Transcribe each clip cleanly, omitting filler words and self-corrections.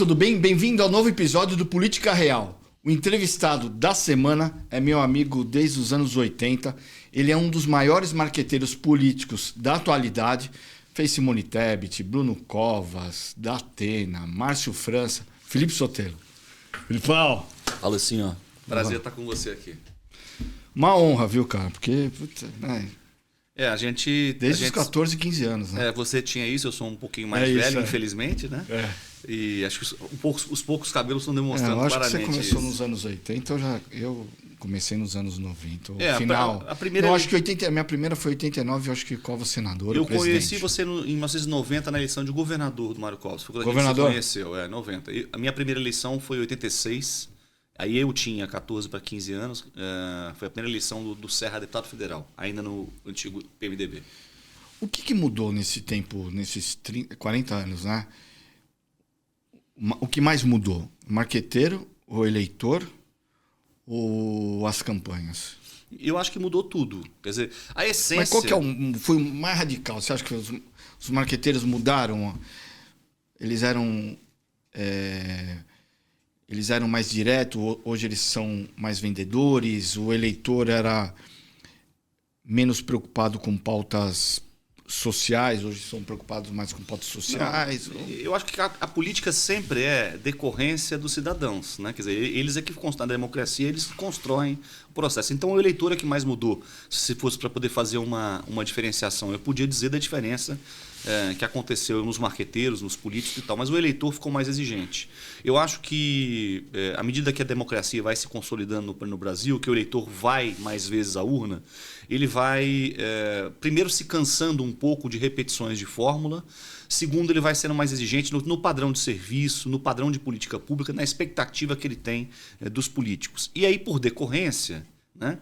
tudo bem? Bem-vindo ao novo episódio do Política Real. O entrevistado da semana é meu amigo desde os anos 80. Ele é um dos maiores marqueteiros políticos da atualidade. Fez Simone Tebet, Bruno Covas, Datena, Márcio França, Felipe Sotelo. Filipão! Fala assim, ó. Prazer estar com você aqui. Uma honra, viu, cara? Porque, puta, né? A gente... Desde os 14, 15 anos, né? Você tinha isso, eu sou um pouquinho mais velho, infelizmente, né? E acho que os poucos cabelos estão demonstrando claramente isso. Eu acho que você começou nos anos 80, eu comecei nos anos 90. Final. A primeira... Eu acho que a minha primeira foi 89, eu acho que Covas senador. Eu conheci você em 1990 na eleição de governador do Mário Covas. Foi quando governador? A gente se conheceu, 90. A minha primeira eleição foi em 86. Aí eu tinha 14 para 15 anos, foi a primeira eleição do Serra deputado federal, ainda no antigo PMDB. O que mudou nesse tempo, nesses 40 anos, né? O que mais mudou? O marqueteiro, o eleitor ou as campanhas? Eu acho que mudou tudo. Quer dizer, a essência... Mas qual que foi o mais radical? Você acha que os marqueteiros mudaram? Eles eram mais diretos, hoje eles são mais vendedores, o eleitor era menos preocupado com pautas sociais, hoje são preocupados mais com pautas sociais. Não, eu acho que a política sempre é decorrência dos cidadãos, né? Quer dizer, eles é que constroem a democracia, eles constroem o processo. Então o eleitor é que mais mudou. Se fosse para poder fazer uma diferenciação, eu podia dizer da diferença que aconteceu nos marqueteiros, nos políticos e tal, mas o eleitor ficou mais exigente. Eu acho que, à medida que a democracia vai se consolidando no Brasil, que o eleitor vai mais vezes à urna, ele vai, primeiro, se cansando um pouco de repetições de fórmula, segundo, ele vai sendo mais exigente no padrão de serviço, no padrão de política pública, na expectativa que ele tem dos políticos. E aí, por decorrência... né?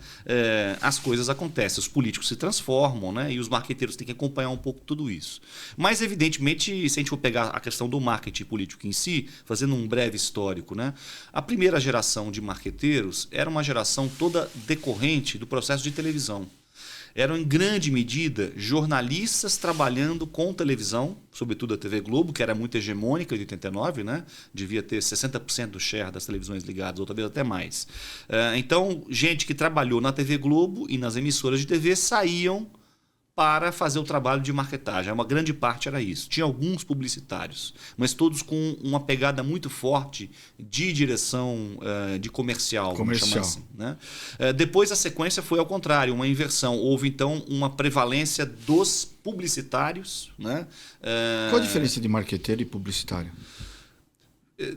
As coisas acontecem, os políticos se transformam, né? E os marqueteiros têm que acompanhar um pouco tudo isso. Mas, evidentemente, se a gente for pegar a questão do marketing político em si, fazendo um breve histórico, né? A primeira geração de marqueteiros era uma geração toda decorrente do processo de televisão. Eram, em grande medida, jornalistas trabalhando com televisão, sobretudo a TV Globo, que era muito hegemônica em 89, né? Devia ter 60% do share das televisões ligadas, ou talvez até mais. Então, gente que trabalhou na TV Globo e nas emissoras de TV saíam para fazer o trabalho de marketagem. Uma grande parte era isso. Tinha alguns publicitários, mas todos com uma pegada muito forte de direção de comercial. Vamos chamar assim, né? Depois a sequência foi ao contrário, uma inversão. Houve então uma prevalência dos publicitários. Né? Qual a diferença de marqueteiro e publicitário?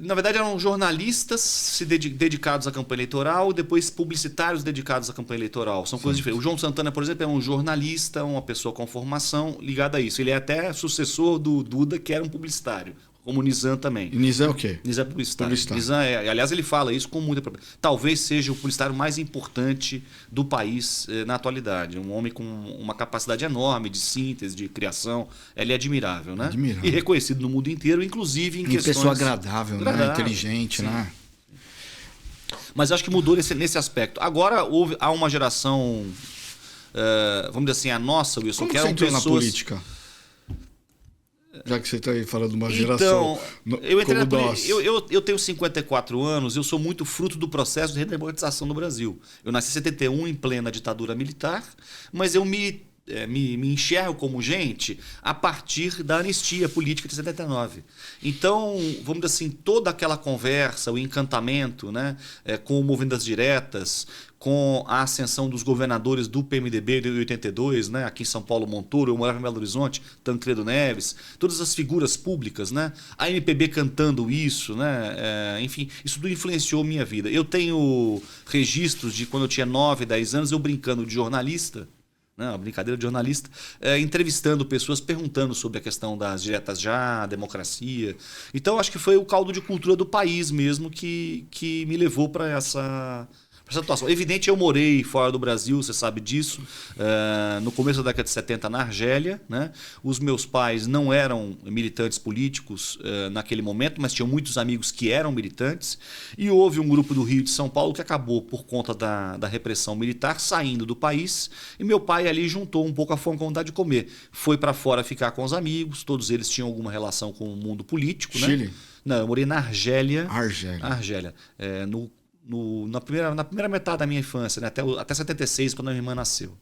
Na verdade, eram jornalistas dedicados à campanha eleitoral, depois publicitários dedicados à campanha eleitoral. São coisas diferentes. O João Santana, por exemplo, é um jornalista, uma pessoa com formação ligada a isso. Ele é até sucessor do Duda, que era um publicitário. Como o Nizam também. E Nizam é o quê? Nizam é publicitário. Nizam aliás, ele fala isso com muita... Talvez seja o publicitário mais importante do país na atualidade. Um homem com uma capacidade enorme de síntese, de criação. Ele é admirável, né? Admirável. E reconhecido no mundo inteiro, inclusive em questões... pessoa agradável, né? Inteligente, sim. Né? Mas acho que mudou nesse aspecto. Agora há uma geração, vamos dizer assim, a nossa, Wilson, Como que eram você entrou pessoas... na política? Já que você está aí falando de uma geração eu entrei como nós. Eu tenho 54 anos, eu sou muito fruto do processo de redemocratização no Brasil. Eu nasci em 71, em plena ditadura militar, mas eu me enxergo como gente a partir da anistia política de 79. Então, vamos dizer assim, toda aquela conversa, o encantamento, né, com o Movimentas Diretas, com a ascensão dos governadores do PMDB de 82, né, aqui em São Paulo, Montoro, eu morava em Belo Horizonte, Tancredo Neves, todas as figuras públicas, né, a MPB cantando isso, né, enfim, isso tudo influenciou minha vida. Eu tenho registros de quando eu tinha 9, 10 anos, eu brincando de jornalista, uma brincadeira de jornalista, entrevistando pessoas, perguntando sobre a questão das diretas já, a democracia. Então, acho que foi o caldo de cultura do país mesmo que me levou para essa situação. Evidente, eu morei fora do Brasil, você sabe disso, no começo da década de 70 na Argélia, né? Os meus pais não eram militantes políticos naquele momento, mas tinham muitos amigos que eram militantes, e houve um grupo do Rio de São Paulo que acabou, por conta da repressão militar, saindo do país, e meu pai ali juntou um pouco a fome com a vontade de comer. Foi para fora ficar com os amigos, todos eles tinham alguma relação com o mundo político. Chile? Né? Não, eu morei na Argélia. Argélia. Argélia. Na primeira metade da minha infância, né? Até 76, quando a minha irmã nasceu.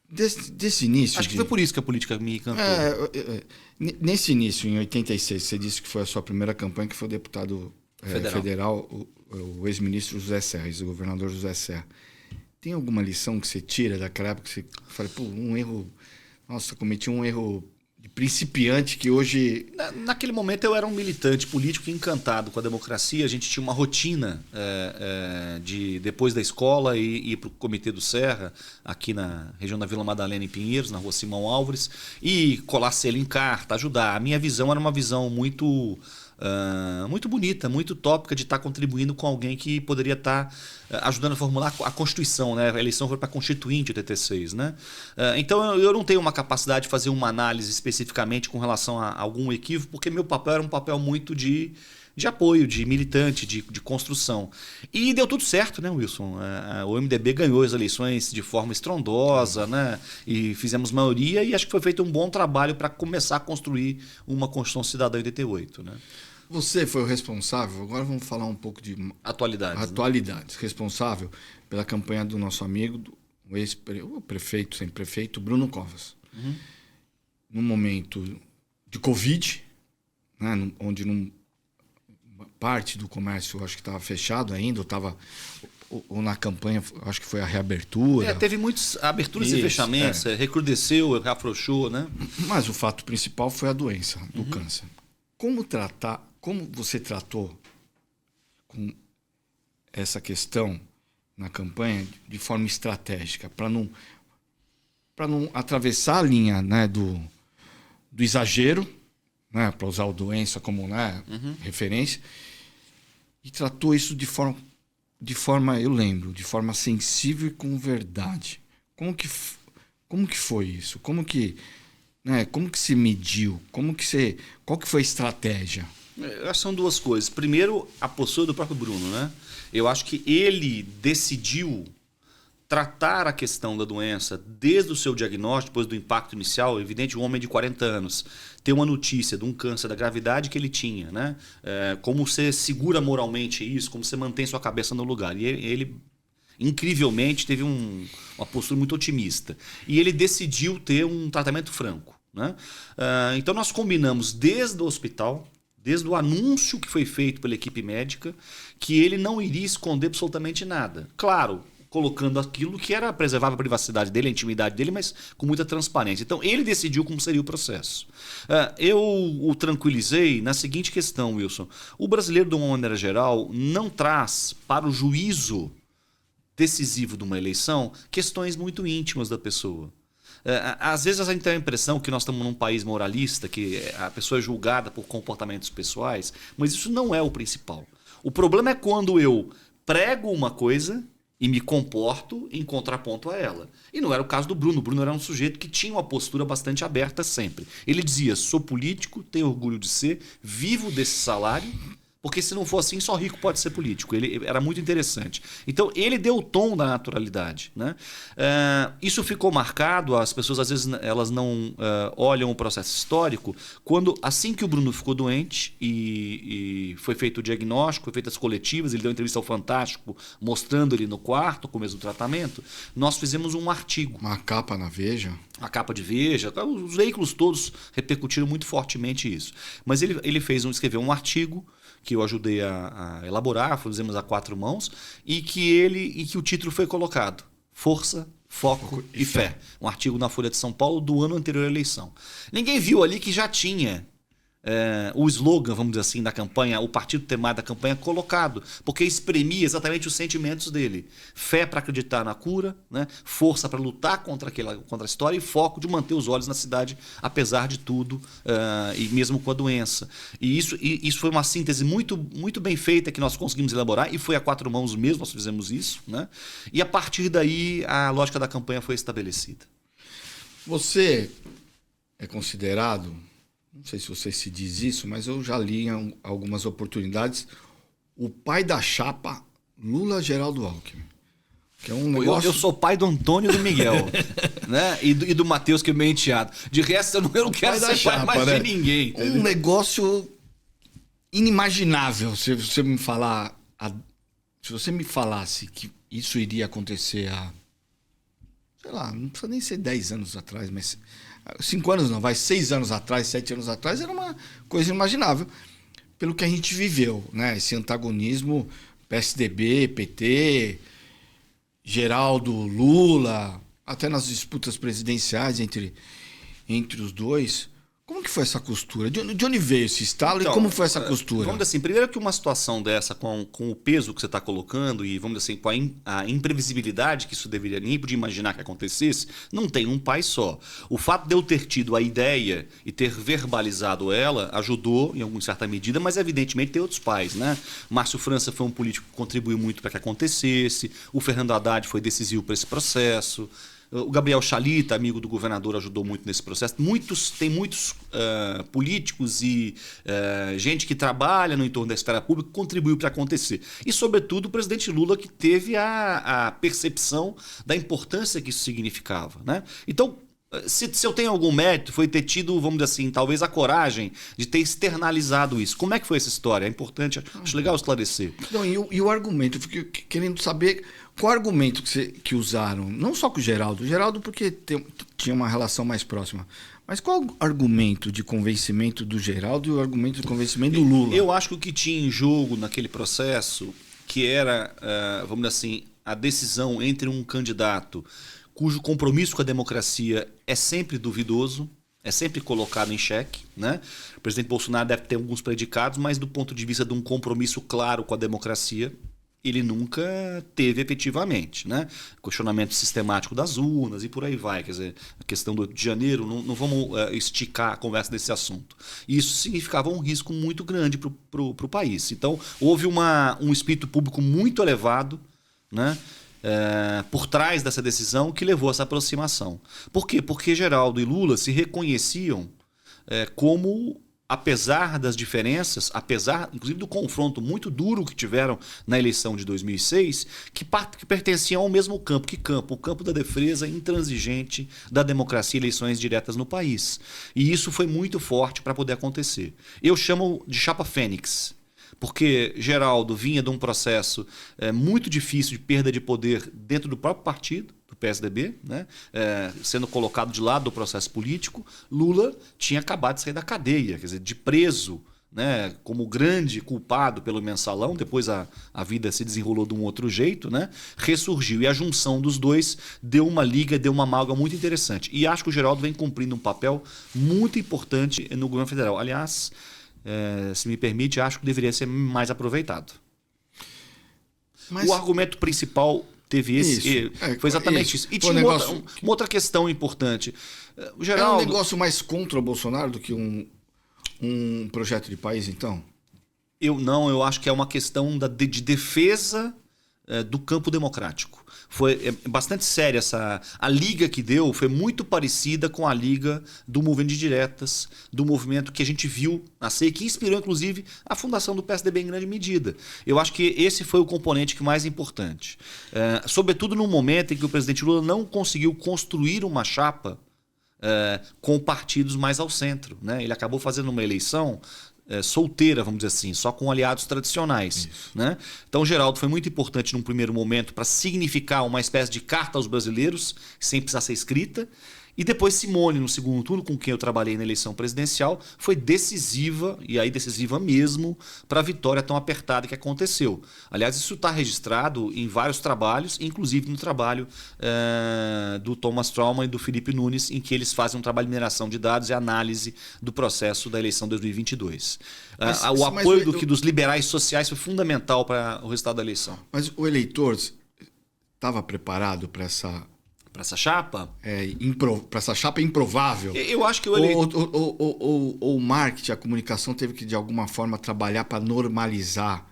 Desse início. Acho que foi por isso que a política me encantou. Nesse início, em 86, você disse que foi a sua primeira campanha, que foi o deputado federal, o ex-ministro José Serra, ex-governador José Serra. Tem alguma lição que você tira daquela época que você fala, pô, um erro. Nossa, cometi um erro de principiante que hoje. Naquele momento eu era um militante político encantado com a democracia. A gente tinha uma rotina de depois da escola ir para o Comitê do Serra, aqui na região da Vila Madalena, em Pinheiros, na rua Simão Álvares, e colar selo em carta, ajudar. A minha visão era uma visão muito bonita, muito utópica de estar contribuindo com alguém que poderia estar ajudando a formular a Constituição, né? A eleição foi para Constituinte de 86, né? Então eu não tenho uma capacidade de fazer uma análise especificamente com relação a algum equívoco, porque meu papel era um papel muito de apoio, de militante, de construção. E deu tudo certo, né, Wilson? O MDB ganhou as eleições de forma estrondosa, né? E fizemos maioria e acho que foi feito um bom trabalho para começar a construir uma Constituição Cidadã em 88, né? Você foi o responsável, agora vamos falar um pouco de atualidades, né? Responsável pela campanha do nosso amigo, o prefeito, sempre prefeito, Bruno Covas. Uhum. No momento de Covid, né, onde parte do comércio acho que estava fechado ainda, ou na campanha, acho que foi a reabertura. Teve muitas aberturas e fechamentos, recrudesceu, reafrouxou, né? Mas o fato principal foi a doença do câncer. Como você tratou com essa questão na campanha de forma estratégica, para não atravessar a linha, né, do exagero, né, para usar a doença como, né, referência, e tratou isso de forma, eu lembro, de forma sensível e com verdade. Como que foi isso? Como que se mediu? Qual que foi a estratégia? São duas coisas. Primeiro, a postura do próprio Bruno, né? Eu acho que ele decidiu tratar a questão da doença desde o seu diagnóstico, depois do impacto inicial. Evidente, um homem de 40 anos ter uma notícia de um câncer da gravidade que ele tinha, né? Como você segura moralmente isso, como você mantém sua cabeça no lugar. E ele incrivelmente, teve uma postura muito otimista. E ele decidiu ter um tratamento franco, né? Então, nós combinamos desde o hospital, desde o anúncio que foi feito pela equipe médica, que ele não iria esconder absolutamente nada. Claro, colocando aquilo que era preservar a privacidade dele, a intimidade dele, mas com muita transparência. Então, ele decidiu como seria o processo. Eu o tranquilizei na seguinte questão, Wilson. O brasileiro, de uma maneira geral, não traz para o juízo decisivo de uma eleição questões muito íntimas da pessoa. Às vezes a gente tem a impressão que nós estamos num país moralista, que a pessoa é julgada por comportamentos pessoais, mas isso não é o principal. O problema é quando eu prego uma coisa e me comporto em contraponto a ela. E não era o caso do Bruno. O Bruno era um sujeito que tinha uma postura bastante aberta sempre. Ele dizia, sou político, tenho orgulho de ser, vivo desse salário, porque se não for assim, só rico pode ser político. Ele era muito interessante. Então, ele deu o tom da naturalidade, né? Isso ficou marcado, as pessoas às vezes elas não olham o processo histórico, assim que o Bruno ficou doente e foi feito o diagnóstico, foi feitas as coletivas, ele deu uma entrevista ao Fantástico, mostrando ele no quarto, com o mesmo tratamento, nós fizemos um artigo. Uma capa na Veja? A capa de Veja, os veículos todos repercutiram muito fortemente isso. Mas ele escreveu um artigo que eu ajudei a elaborar, fizemos a 4 mãos, e que o título foi colocado: Força, Foco e Fé. Um artigo na Folha de São Paulo do ano anterior à eleição. Ninguém viu ali que já tinha o slogan, vamos dizer assim, da campanha, o partido temático da campanha colocado, porque exprimia exatamente os sentimentos dele. Fé para acreditar na cura, né? Força para lutar contra a história e foco de manter os olhos na cidade, apesar de tudo, e mesmo com a doença. E isso foi uma síntese muito, muito bem feita que nós conseguimos elaborar, e foi a 4 mãos mesmo, nós fizemos isso, né? E a partir daí a lógica da campanha foi estabelecida. Você é considerado... Não sei se você se diz isso, mas eu já li em algumas oportunidades o pai da chapa Lula-Geraldo Alckmin. Que é um negócio... Eu sou pai do Antônio e do Miguel, né? E do Matheus, que é meu enteado. De resto, eu não quero ser pai mais de ninguém. Um negócio inimaginável se você me falar. Se você me falasse que isso iria acontecer há, sei lá, não precisa nem ser 10 anos atrás, mas 5 anos não, vai 6 anos atrás, 7 anos atrás, era uma coisa inimaginável pelo que a gente viveu, né? Esse antagonismo PSDB, PT, Geraldo, Lula, até nas disputas presidenciais entre os dois. Como que foi essa costura? De onde veio esse estalo e como foi essa costura? Vamos dizer assim, primeiro que uma situação dessa, com o peso que você está colocando e, vamos dizer assim, com a imprevisibilidade que isso deveria, nem podia imaginar que acontecesse, não tem um pai só. O fato de eu ter tido a ideia e ter verbalizado ela ajudou, em alguma certa medida, mas evidentemente tem outros pais, né? Márcio França foi um político que contribuiu muito para que acontecesse, o Fernando Haddad foi decisivo para esse processo. O Gabriel Chalita, amigo do governador, ajudou muito nesse processo. Tem muitos políticos e gente que trabalha no entorno da esfera pública que contribuiu para acontecer. E, sobretudo, o presidente Lula, que teve a percepção da importância que isso significava, né? Então, se eu tenho algum mérito, foi ter tido, vamos dizer assim, talvez a coragem de ter externalizado isso. Como é que foi essa história? É importante, acho legal esclarecer. Não, e o argumento, eu fiquei querendo saber qual argumento que usaram, não só com o Geraldo porque tinha uma relação mais próxima, mas qual o argumento de convencimento do Geraldo e o argumento de convencimento do Lula? Eu acho que o que tinha em jogo naquele processo, que era, vamos dizer assim, a decisão entre um candidato cujo compromisso com a democracia é sempre duvidoso, é sempre colocado em xeque, né? O presidente Bolsonaro deve ter alguns predicados, mas do ponto de vista de um compromisso claro com a democracia, ele nunca teve efetivamente, né? Questionamento sistemático das urnas e por aí vai. Quer dizer, a questão do 8 de janeiro, não vamos esticar a conversa desse assunto. E isso significava um risco muito grande para o país. Então, houve um espírito público muito elevado, né? Por trás dessa decisão que levou a essa aproximação. Por quê? Porque Geraldo e Lula se reconheciam como, apesar das diferenças, apesar inclusive do confronto muito duro que tiveram na eleição de 2006, que pertenciam ao mesmo campo. Que campo? O campo da defesa intransigente da democracia e eleições diretas no país. E isso foi muito forte para poder acontecer. Eu chamo de chapa Fênix. Porque Geraldo vinha de um processo muito difícil de perda de poder dentro do próprio partido, do PSDB, né? Sendo colocado de lado do processo político. Lula tinha acabado de sair da cadeia, quer dizer, de preso, né? Como grande culpado pelo mensalão. Depois a vida se desenrolou de um outro jeito, né? Ressurgiu. E a junção dos dois deu uma liga, deu uma amálgama muito interessante. E acho que o Geraldo vem cumprindo um papel muito importante no governo federal. Aliás, se me permite, acho que deveria ser mais aproveitado. Mas o argumento principal teve esse. Foi exatamente isso. E tinha uma outra questão importante. O Geraldo... É um negócio mais contra o Bolsonaro do que um projeto de país, então? Eu acho que é uma questão de defesa do campo democrático. Foi bastante séria a liga que deu, foi muito parecida com a liga do movimento de diretas, do movimento que a gente viu nascer, que inspirou inclusive a fundação do PSDB em grande medida. Eu acho que esse foi o componente que mais importante. Sobretudo no momento em que o presidente Lula não conseguiu construir uma chapa com partidos mais ao centro, né? Ele acabou fazendo uma eleição solteira, vamos dizer assim, só com aliados tradicionais, né? Então, Geraldo foi muito importante num primeiro momento para significar uma espécie de carta aos brasileiros, sem precisar ser escrita. E depois Simone, no segundo turno, com quem eu trabalhei na eleição presidencial, foi decisiva, e aí decisiva mesmo, para a vitória tão apertada que aconteceu. Aliás, isso está registrado em vários trabalhos, inclusive no trabalho do Thomas Trauman e do Felipe Nunes, em que eles fazem um trabalho de mineração de dados e análise do processo da eleição de 2022. O apoio dos liberais sociais foi fundamental para o resultado da eleição. Mas o eleitor estava preparado para essa... Para essa chapa? Para essa chapa improvável. Eu acho que o marketing, a comunicação teve que, de alguma forma, trabalhar para normalizar.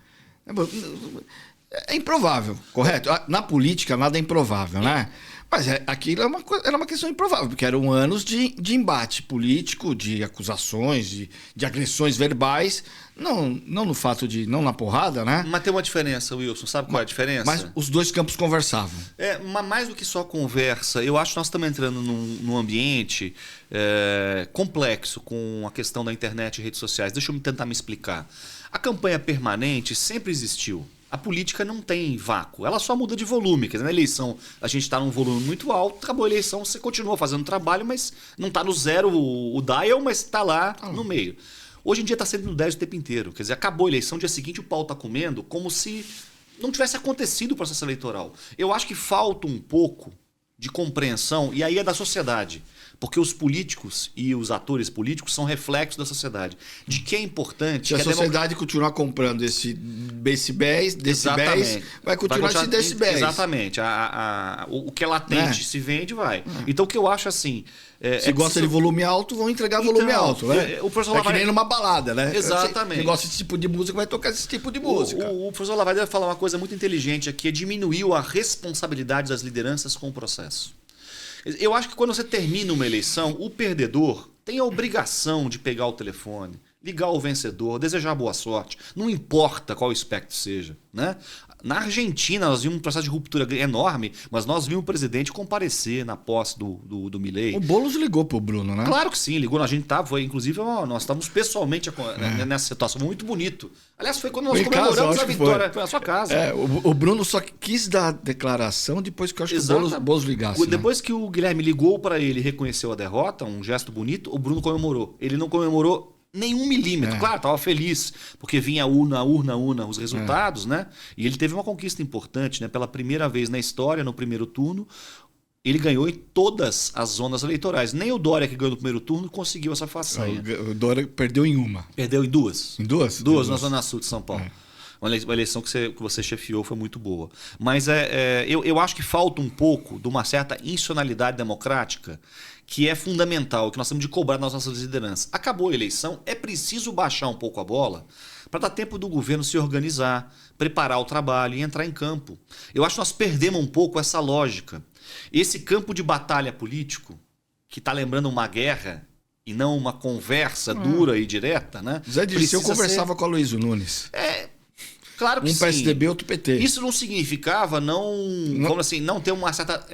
É improvável, correto? Na política, nada é improvável, né? Mas aquilo era uma questão improvável, porque eram anos de embate político, de acusações, de agressões verbais. Não no fato de... Não na porrada, né? Mas tem uma diferença, Wilson. Sabe qual é a diferença? Mas os dois campos conversavam. Mais do que só conversa, eu acho que nós estamos entrando num ambiente complexo com a questão da internet e redes sociais. Deixa eu tentar me explicar. A campanha permanente sempre existiu. A política não tem vácuo, ela só muda de volume. Quer dizer, na eleição a gente está num volume muito alto, acabou a eleição, você continua fazendo trabalho, mas não está no zero o dial, mas está lá no meio. Hoje em dia está sendo no 10 o tempo inteiro. Quer dizer, acabou a eleição, dia seguinte o pau está comendo, como se não tivesse acontecido o processo eleitoral. Eu acho que falta um pouco de compreensão, e aí é da sociedade. Porque os políticos e os atores políticos são reflexos da sociedade. De que é importante... Se a sociedade continuar comprando esse decibéis, vai continuar esse decibéis. Exatamente. O que é latente se vende, vai. Então o que eu acho assim... Se gosta de volume alto, vão entregar volume alto. Né? O professor que nem numa balada, né? Exatamente. Se gosta desse tipo de música, vai tocar esse tipo de música. O professor Lavagem vai falar uma coisa muito inteligente aqui, é diminuiu a responsabilidade das lideranças com o processo. Eu acho que quando você termina uma eleição, o perdedor tem a obrigação de pegar o telefone, ligar ao vencedor, desejar boa sorte. Não importa qual espectro seja. Né? Na Argentina, nós vimos um processo de ruptura enorme, mas nós vimos o presidente comparecer na posse do Milei. O Boulos ligou pro Bruno, né? Claro que sim, ligou. A gente estava, inclusive, nós estávamos pessoalmente nessa situação. Foi muito bonito. Aliás, foi quando nós comemoramos a vitória. Foi na sua casa. O Bruno só quis dar declaração depois que eu acho que o Boulos ligasse. Depois que o Guilherme ligou para ele e reconheceu a derrota, um gesto bonito, o Bruno comemorou. Ele não comemorou nenhum milímetro. Claro, estava feliz, porque vinha urna, os resultados, né? E ele teve uma conquista importante, né? Pela primeira vez na história, no primeiro turno, ele ganhou em todas as zonas eleitorais. Nem o Dória, que ganhou no primeiro turno, conseguiu essa façanha. O Dória perdeu em uma. Perdeu em duas. Em duas? Duas na Zona Sul de São Paulo. Uma eleição que você chefiou foi muito boa. Mas eu acho que falta um pouco de uma certa institucionalidade democrática que é fundamental, que nós temos de cobrar nas nossas lideranças. Acabou a eleição, é preciso baixar um pouco a bola para dar tempo do governo se organizar, preparar o trabalho e entrar em campo. Eu acho que nós perdemos um pouco essa lógica. Esse campo de batalha político, que está lembrando uma guerra e não uma conversa dura e direta, né? Zé Dirceu conversava com a Luísio Nunes. Claro que um PSDB, outro PT. Isso não significava como assim, não ter uma certa...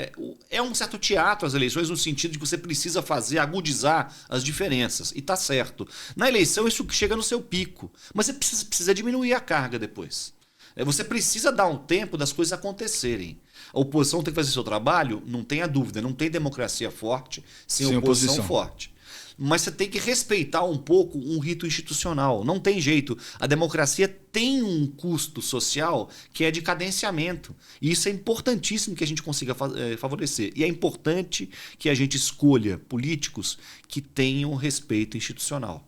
um certo teatro as eleições, no sentido de que você precisa agudizar as diferenças. E está certo. Na eleição, isso chega no seu pico. Mas você precisa diminuir a carga depois. Você precisa dar um tempo das coisas acontecerem. A oposição tem que fazer seu trabalho, não tenha dúvida. Não tem democracia forte sem oposição forte. Mas você tem que respeitar um pouco um rito institucional. Não tem jeito. A democracia tem um custo social que é de cadenciamento. E isso é importantíssimo que a gente consiga favorecer. E é importante que a gente escolha políticos que tenham respeito institucional.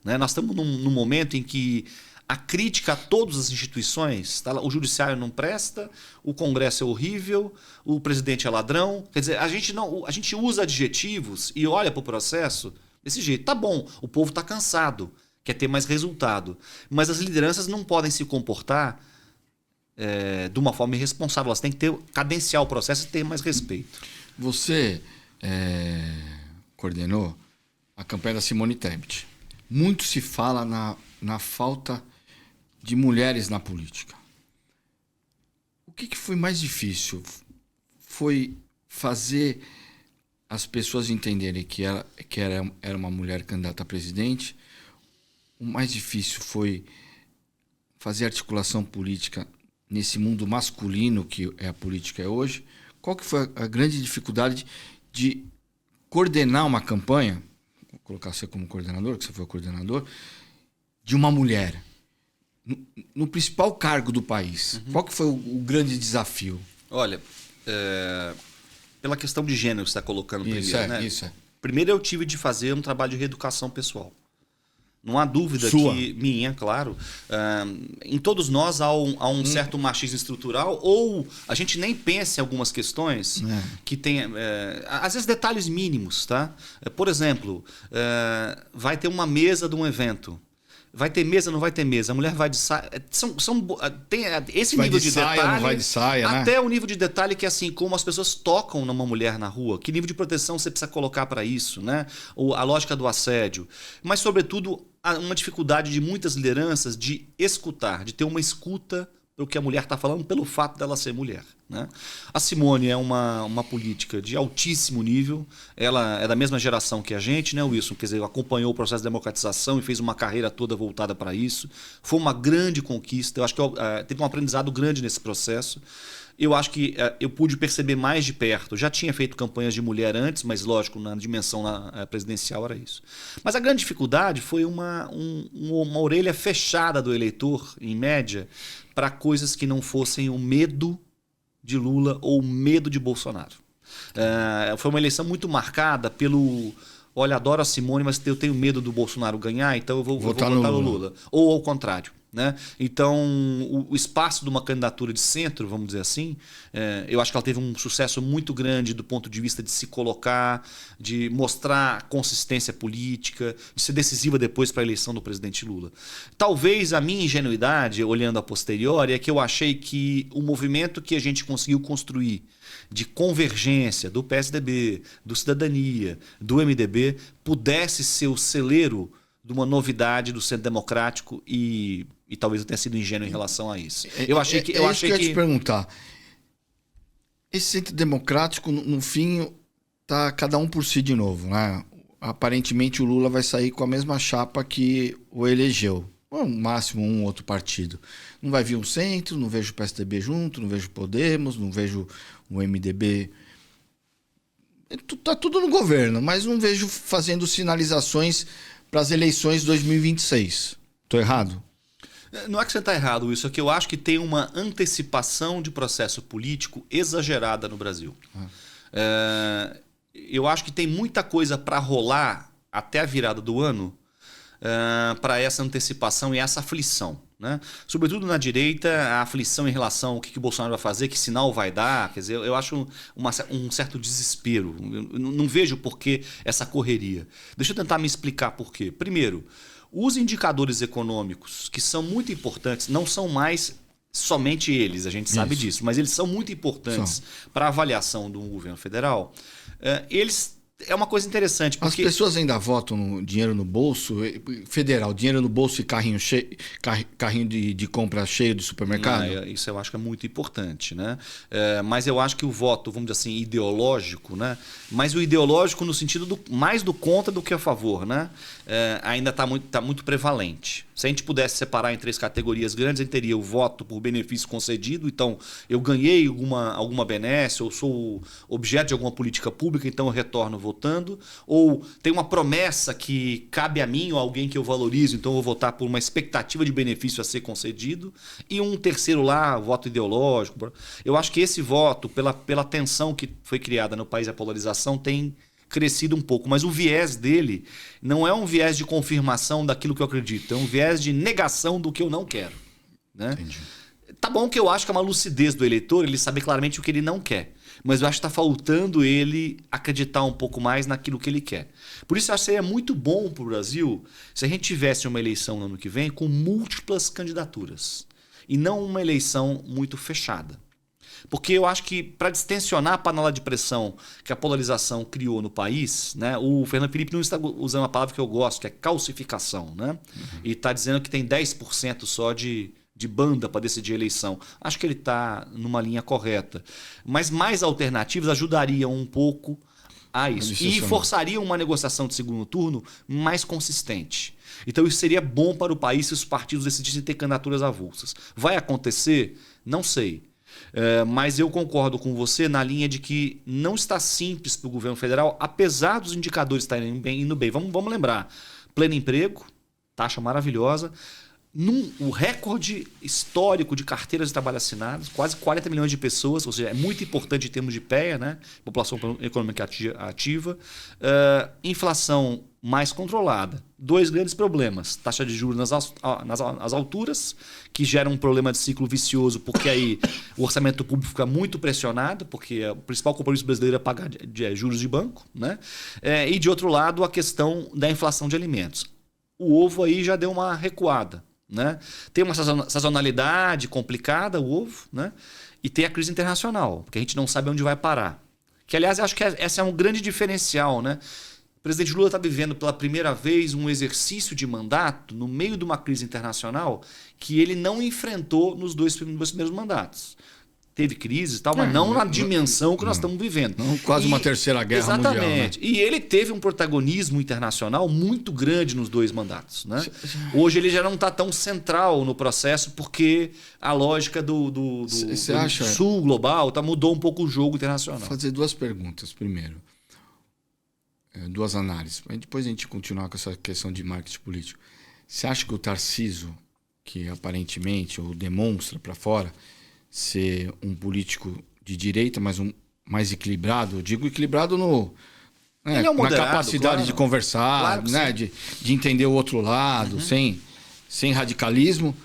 Né? Nós estamos num momento em que a crítica a todas as instituições, tá? O judiciário não presta, o Congresso é horrível, o presidente é ladrão. Quer dizer, a gente usa adjetivos e olha para o processo desse jeito. Tá bom, o povo está cansado, quer ter mais resultado. Mas as lideranças não podem se comportar de uma forma irresponsável. Elas têm que cadenciar o processo e ter mais respeito. Você coordenou a campanha da Simone Tebet. Muito se fala na falta de mulheres na política. O que foi mais difícil? Foi fazer as pessoas entenderem que era uma mulher candidata a presidente? O mais difícil foi fazer articulação política nesse mundo masculino que a política é hoje? Qual que foi a grande dificuldade de coordenar uma campanha, vou colocar você como coordenador, que você foi o coordenador, de uma mulher no principal cargo do país? Qual que foi o grande desafio? Olha, pela questão de gênero que você está colocando primeiro, né? Isso é. Primeiro eu tive de fazer um trabalho de reeducação pessoal. Não há dúvida que minha, claro. Em todos nós há um certo machismo estrutural, ou a gente nem pensa em algumas questões que tem, às vezes, detalhes mínimos. Tá? Por exemplo, vai ter uma mesa de um evento. Vai ter mesa, não vai ter mesa. A mulher vai de saia. Tem esse vai nível de saia, detalhe. Não vai de saia, até né? o nível de detalhe que é assim, como as pessoas tocam numa mulher na rua. Que nível de proteção você precisa colocar para isso, né? Ou a lógica do assédio. Mas, sobretudo, há uma dificuldade de muitas lideranças de escutar, de ter uma escuta pelo que a mulher está falando, pelo fato dela ser mulher. Né? A Simone é uma política de altíssimo nível, ela é da mesma geração que a gente, né, Wilson? Quer dizer, acompanhou o processo de democratização e fez uma carreira toda voltada para isso. Foi uma grande conquista, eu acho que teve um aprendizado grande nesse processo. Eu acho que eu pude perceber mais de perto. Já tinha feito campanhas de mulher antes, mas lógico, na dimensão presidencial era isso. Mas a grande dificuldade foi uma orelha fechada do eleitor, em média, para coisas que não fossem o medo de Lula ou o medo de Bolsonaro. Foi uma eleição muito marcada pelo... Olha, adoro a Simone, mas eu tenho medo do Bolsonaro ganhar, então eu vou votar no Lula. Ou ao contrário. Né? Então, o espaço de uma candidatura de centro, vamos dizer assim, eu acho que ela teve um sucesso muito grande do ponto de vista de se colocar, de mostrar consistência política, de ser decisiva depois para a eleição do presidente Lula. Talvez a minha ingenuidade, olhando a posteriori, é que eu achei que o movimento que a gente conseguiu construir de convergência do PSDB, do Cidadania, do MDB, pudesse ser o celeiro de uma novidade do Centro Democrático e talvez eu tenha sido ingênuo em relação a isso. Eu achei que... eu ia te perguntar. Esse Centro Democrático, no fim, tá cada um por si de novo, né? Aparentemente o Lula vai sair com a mesma chapa que o elegeu. Ou no máximo um outro partido. Não vai vir um centro, não vejo o PSDB junto, não vejo Podemos, não vejo o MDB. Tá tudo no governo, mas não vejo fazendo sinalizações para as eleições de 2026. Estou errado? Não é que você está errado, isso é que eu acho que tem uma antecipação de processo político exagerada no Brasil. Eu acho que tem muita coisa para rolar até a virada do ano para essa antecipação e essa aflição. Né? Sobretudo na direita, a aflição em relação ao que o Bolsonaro vai fazer, que sinal vai dar. Quer dizer, eu acho um certo desespero. Eu não vejo por que essa correria. Deixa eu tentar me explicar por quê. Primeiro, os indicadores econômicos, que são muito importantes, não são mais somente eles, a gente sabe disso, mas eles são muito importantes para a avaliação do governo federal. Eles... É uma coisa interessante. Porque... As pessoas ainda votam no dinheiro no bolso, federal, dinheiro no bolso e carrinho de compra cheio de supermercado? Isso eu acho que é muito importante. Né? Mas eu acho que o voto, vamos dizer assim, ideológico, né? Mas o ideológico no sentido mais do contra do que a favor, né? Ainda está muito prevalente. Se a gente pudesse separar em 3 categorias grandes, a gente teria o voto por benefício concedido. Então, eu ganhei alguma benesse, ou sou objeto de alguma política pública, então eu retorno votando. Ou tem uma promessa que cabe a mim ou a alguém que eu valorizo, então eu vou votar por uma expectativa de benefício a ser concedido. E um terceiro lá, voto ideológico. Eu acho que esse voto, pela tensão que foi criada no país, a polarização, tem crescido um pouco, mas o viés dele não é um viés de confirmação daquilo que eu acredito, é um viés de negação do que eu não quero. Né? Entendi. Tá bom que eu acho que é uma lucidez do eleitor, ele saber claramente o que ele não quer, mas eu acho que está faltando ele acreditar um pouco mais naquilo que ele quer. Por isso eu acho que seria muito bom para o Brasil se a gente tivesse uma eleição no ano que vem com múltiplas candidaturas e não uma eleição muito fechada. Porque eu acho que para distensionar a panela de pressão que a polarização criou no país, né, o Fernando Felipe não está usando uma palavra que eu gosto, que é calcificação. Né? E está dizendo que tem 10% só de banda para decidir a eleição. Acho que ele está numa linha correta. Mas mais alternativas ajudariam um pouco a isso. E forçariam uma negociação de segundo turno mais consistente. Então isso seria bom para o país se os partidos decidissem ter candidaturas avulsas. Vai acontecer? Não sei. Mas eu concordo com você na linha de que não está simples para o governo federal, apesar dos indicadores estarem indo bem. Vamos lembrar, pleno emprego, taxa maravilhosa, o recorde histórico de carteiras de trabalho assinadas, quase 40 milhões de pessoas, ou seja, é muito importante em termos de PEA, né? População econômica ativa, inflação mais controlada. 2 grandes problemas: taxa de juros nas alturas, que gera um problema de ciclo vicioso, porque aí o orçamento público fica muito pressionado, porque o principal compromisso brasileiro é pagar juros de banco, né? E de outro lado, a questão da inflação de alimentos. O ovo aí já deu uma recuada. Né? Tem uma sazonalidade complicada, o ovo, né? E tem a crise internacional, porque a gente não sabe onde vai parar. Que, aliás, acho que esse é um grande diferencial. Né? O presidente Lula está vivendo pela primeira vez um exercício de mandato no meio de uma crise internacional que ele não enfrentou nos dois primeiros mandatos. Teve crises e tal, mas não na dimensão que nós estamos vivendo. Não, quase uma terceira guerra mundial. Exatamente. Né? E ele teve um protagonismo internacional muito grande nos dois mandatos. Né? Hoje ele já não está tão central no processo porque a lógica do sul global mudou um pouco o jogo internacional. Vou fazer duas perguntas. Primeiro, duas análises. Depois a gente continuar com essa questão de marketing político. Você acha que o Tarcísio, que aparentemente ou demonstra para fora ser um político de direita, mas mais equilibrado, eu digo equilibrado ele é um moderado, na capacidade de conversar, claro, de entender o outro lado, sem radicalismo,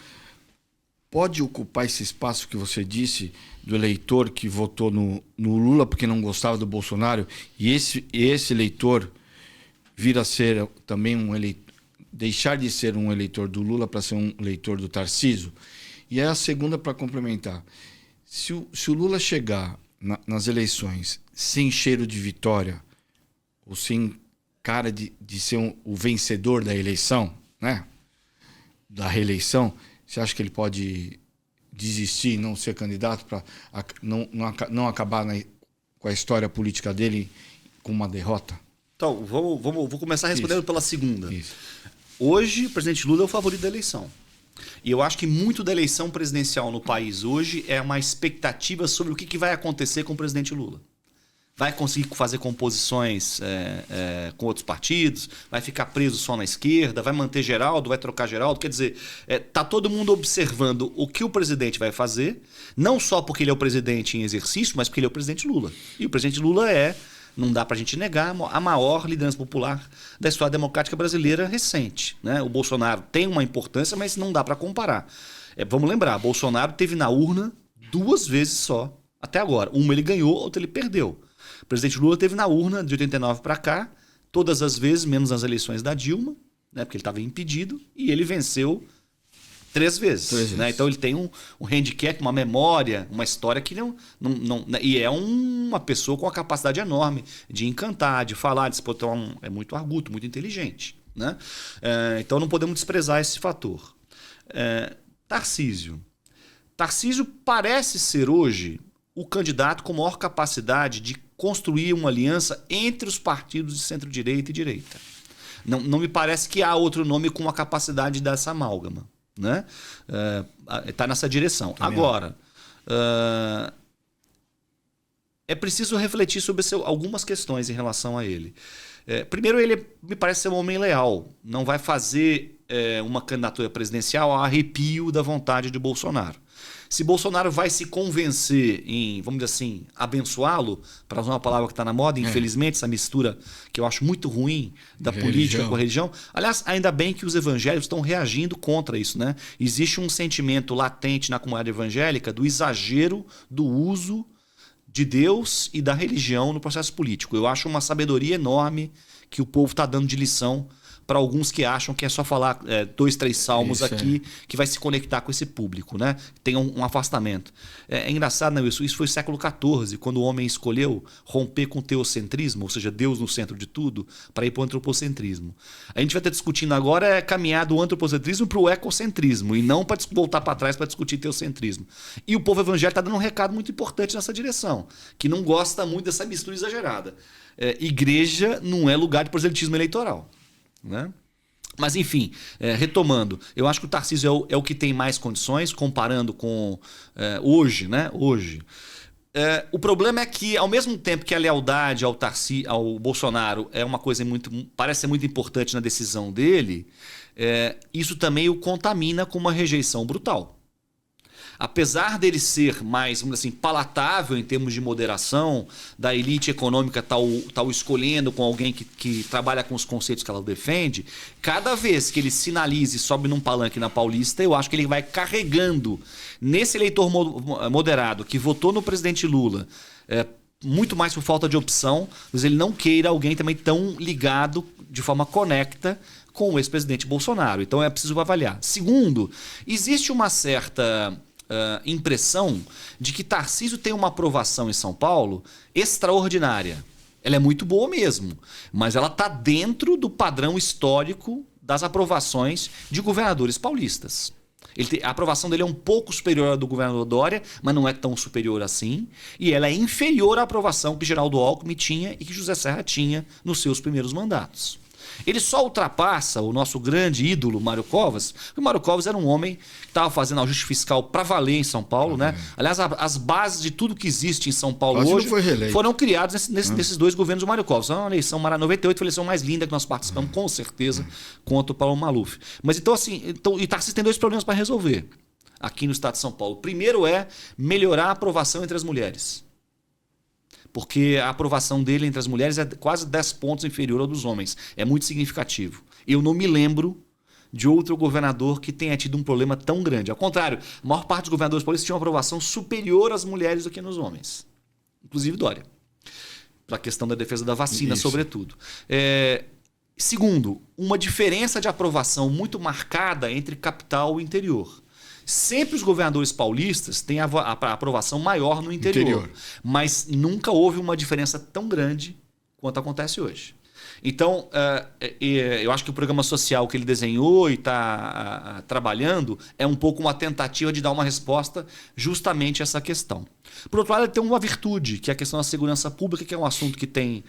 pode ocupar esse espaço que você disse do eleitor que votou no Lula porque não gostava do Bolsonaro, e esse eleitor vir a ser também um eleitor, deixar de ser um eleitor do Lula para ser um eleitor do Tarcísio? E a segunda, para complementar, se o Lula chegar nas eleições sem cheiro de vitória, ou sem cara de ser o vencedor da eleição, né? Da reeleição, você acha que ele pode desistir e não ser candidato para não acabar com a história política dele com uma derrota? Então, vou começar respondendo pela segunda. Isso. Hoje, o presidente Lula é o favorito da eleição. E eu acho que muito da eleição presidencial no país hoje é uma expectativa sobre o que vai acontecer com o presidente Lula. Vai conseguir fazer composições com outros partidos, vai ficar preso só na esquerda, vai manter Geraldo, vai trocar Geraldo. Quer dizer, está todo mundo observando o que o presidente vai fazer, não só porque ele é o presidente em exercício, mas porque ele é o presidente Lula. E o presidente Lula não dá para a gente negar, a maior liderança popular da história democrática brasileira recente. Né? O Bolsonaro tem uma importância, mas não dá para comparar. Vamos lembrar, Bolsonaro teve na urna 2 vezes só, até agora. Uma ele ganhou, outra ele perdeu. O presidente Lula teve na urna de 89 para cá, todas as vezes, menos nas eleições da Dilma, né? Porque ele estava impedido, e ele venceu 3 vezes. Né? Então ele tem um handicap, uma memória, uma história que não. E é uma pessoa com uma capacidade enorme de encantar, de falar, de se botar é muito arguto, muito inteligente. Né? Então não podemos desprezar esse fator. Tarcísio. Tarcísio parece ser hoje o candidato com maior capacidade de construir uma aliança entre os partidos de centro-direita e direita. Não me parece que há outro nome com a capacidade dessa amálgama. Né? Tá nessa direção. Também. Agora, é preciso refletir sobre algumas questões em relação a ele. Primeiro, ele me parece ser um homem leal. Não vai fazer uma candidatura presidencial a arrepio da vontade de Bolsonaro. Se Bolsonaro vai se convencer em, vamos dizer assim, abençoá-lo, para usar uma palavra que está na moda, infelizmente, essa mistura que eu acho muito ruim da política com a religião. Aliás, ainda bem que os evangélicos estão reagindo contra isso. Né? Existe um sentimento latente na comunidade evangélica do exagero do uso de Deus e da religião no processo político. Eu acho uma sabedoria enorme que o povo está dando de lição para alguns que acham que é só falar 2, 3 salmos aqui que vai se conectar com esse público, né? Tem um afastamento. É engraçado, né? Isso foi século XIV, quando o homem escolheu romper com o teocentrismo, ou seja, Deus no centro de tudo, para ir para o antropocentrismo. A gente vai estar discutindo agora caminhar do antropocentrismo para o ecocentrismo, e não para voltar para trás para discutir teocentrismo. E o povo evangélico está dando um recado muito importante nessa direção, que não gosta muito dessa mistura exagerada. Igreja não é lugar de proselitismo eleitoral. Né? Mas, enfim, retomando, eu acho que o Tarcísio é o que tem mais condições, comparando com hoje. Né? Hoje. O problema é que, ao mesmo tempo que a lealdade ao Bolsonaro é uma coisa parece ser muito importante na decisão dele, isso também o contamina com uma rejeição brutal. Apesar dele ser mais, vamos dizer assim, palatável em termos de moderação, da elite econômica tal escolhendo com alguém que trabalha com os conceitos que ela defende, cada vez que ele sinaliza e sobe num palanque na Paulista, eu acho que ele vai carregando nesse eleitor moderado que votou no presidente Lula, muito mais por falta de opção, mas ele não queira alguém também tão ligado de forma conecta com o ex-presidente Bolsonaro. Então é preciso avaliar. Segundo, existe uma certa impressão de que Tarcísio tem uma aprovação em São Paulo extraordinária. Ela é muito boa mesmo, mas ela está dentro do padrão histórico das aprovações de governadores paulistas. A aprovação dele é um pouco superior à do governador Dória, mas não é tão superior assim. E ela é inferior à aprovação que Geraldo Alckmin tinha e que José Serra tinha nos seus primeiros mandatos. Ele só ultrapassa o nosso grande ídolo, Mário Covas, porque o Mário Covas era um homem que estava fazendo ajuste fiscal para valer em São Paulo, né? Aliás, as bases de tudo que existe em São Paulo hoje foram criadas nesses dois governos do Mário Covas. Então, a eleição 98 foi a eleição mais linda que nós participamos, com certeza, contra o Paulo Maluf. Mas então, assim, e Tarcísio tem dois problemas para resolver aqui no estado de São Paulo. O primeiro é melhorar a aprovação entre as mulheres. Porque a aprovação dele entre as mulheres é quase 10 pontos inferior ao dos homens. É muito significativo. Eu não me lembro de outro governador que tenha tido um problema tão grande. Ao contrário, a maior parte dos governadores paulistas tinha uma aprovação superior às mulheres do que nos homens. Inclusive Dória. Para a questão da defesa da vacina, sobretudo. Segundo, uma diferença de aprovação muito marcada entre capital e interior. Sempre os governadores paulistas têm a aprovação maior no interior, mas nunca houve uma diferença tão grande quanto acontece hoje. Então, eu acho que o programa social que ele desenhou e está trabalhando é um pouco uma tentativa de dar uma resposta justamente a essa questão. Por outro lado, ele tem uma virtude, que é a questão da segurança pública, que é um assunto que tem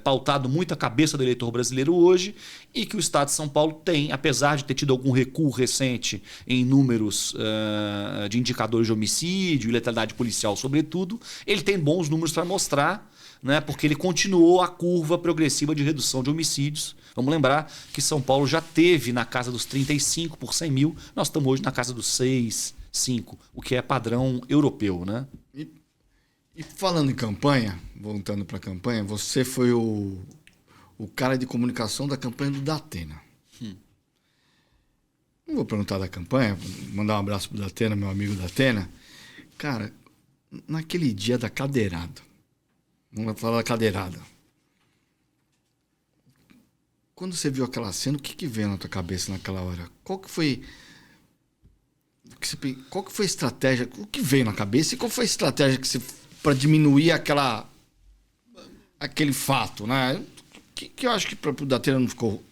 pautado muito a cabeça do eleitor brasileiro hoje e que o Estado de São Paulo tem, apesar de ter tido algum recuo recente em números de indicadores de homicídio e letalidade policial, sobretudo, ele tem bons números para mostrar, né, porque ele continuou a curva progressiva de redução de homicídios. Vamos lembrar que São Paulo já teve na casa dos 35 por 100 mil, nós estamos hoje na casa dos 6, 5, o que é padrão europeu, né? E falando em campanha, voltando para a campanha, você foi o cara de comunicação da campanha do Datena. Não vou perguntar da campanha, vou mandar um abraço pro Datena, meu amigo Datena. Cara, naquele dia da cadeirada, vamos falar da cadeirada. Quando você viu aquela cena, o que veio na tua cabeça naquela hora? Qual que foi a estratégia? O que veio na cabeça e qual foi a estratégia para diminuir aquele fato, né? Que eu acho que para o Datena não ficou,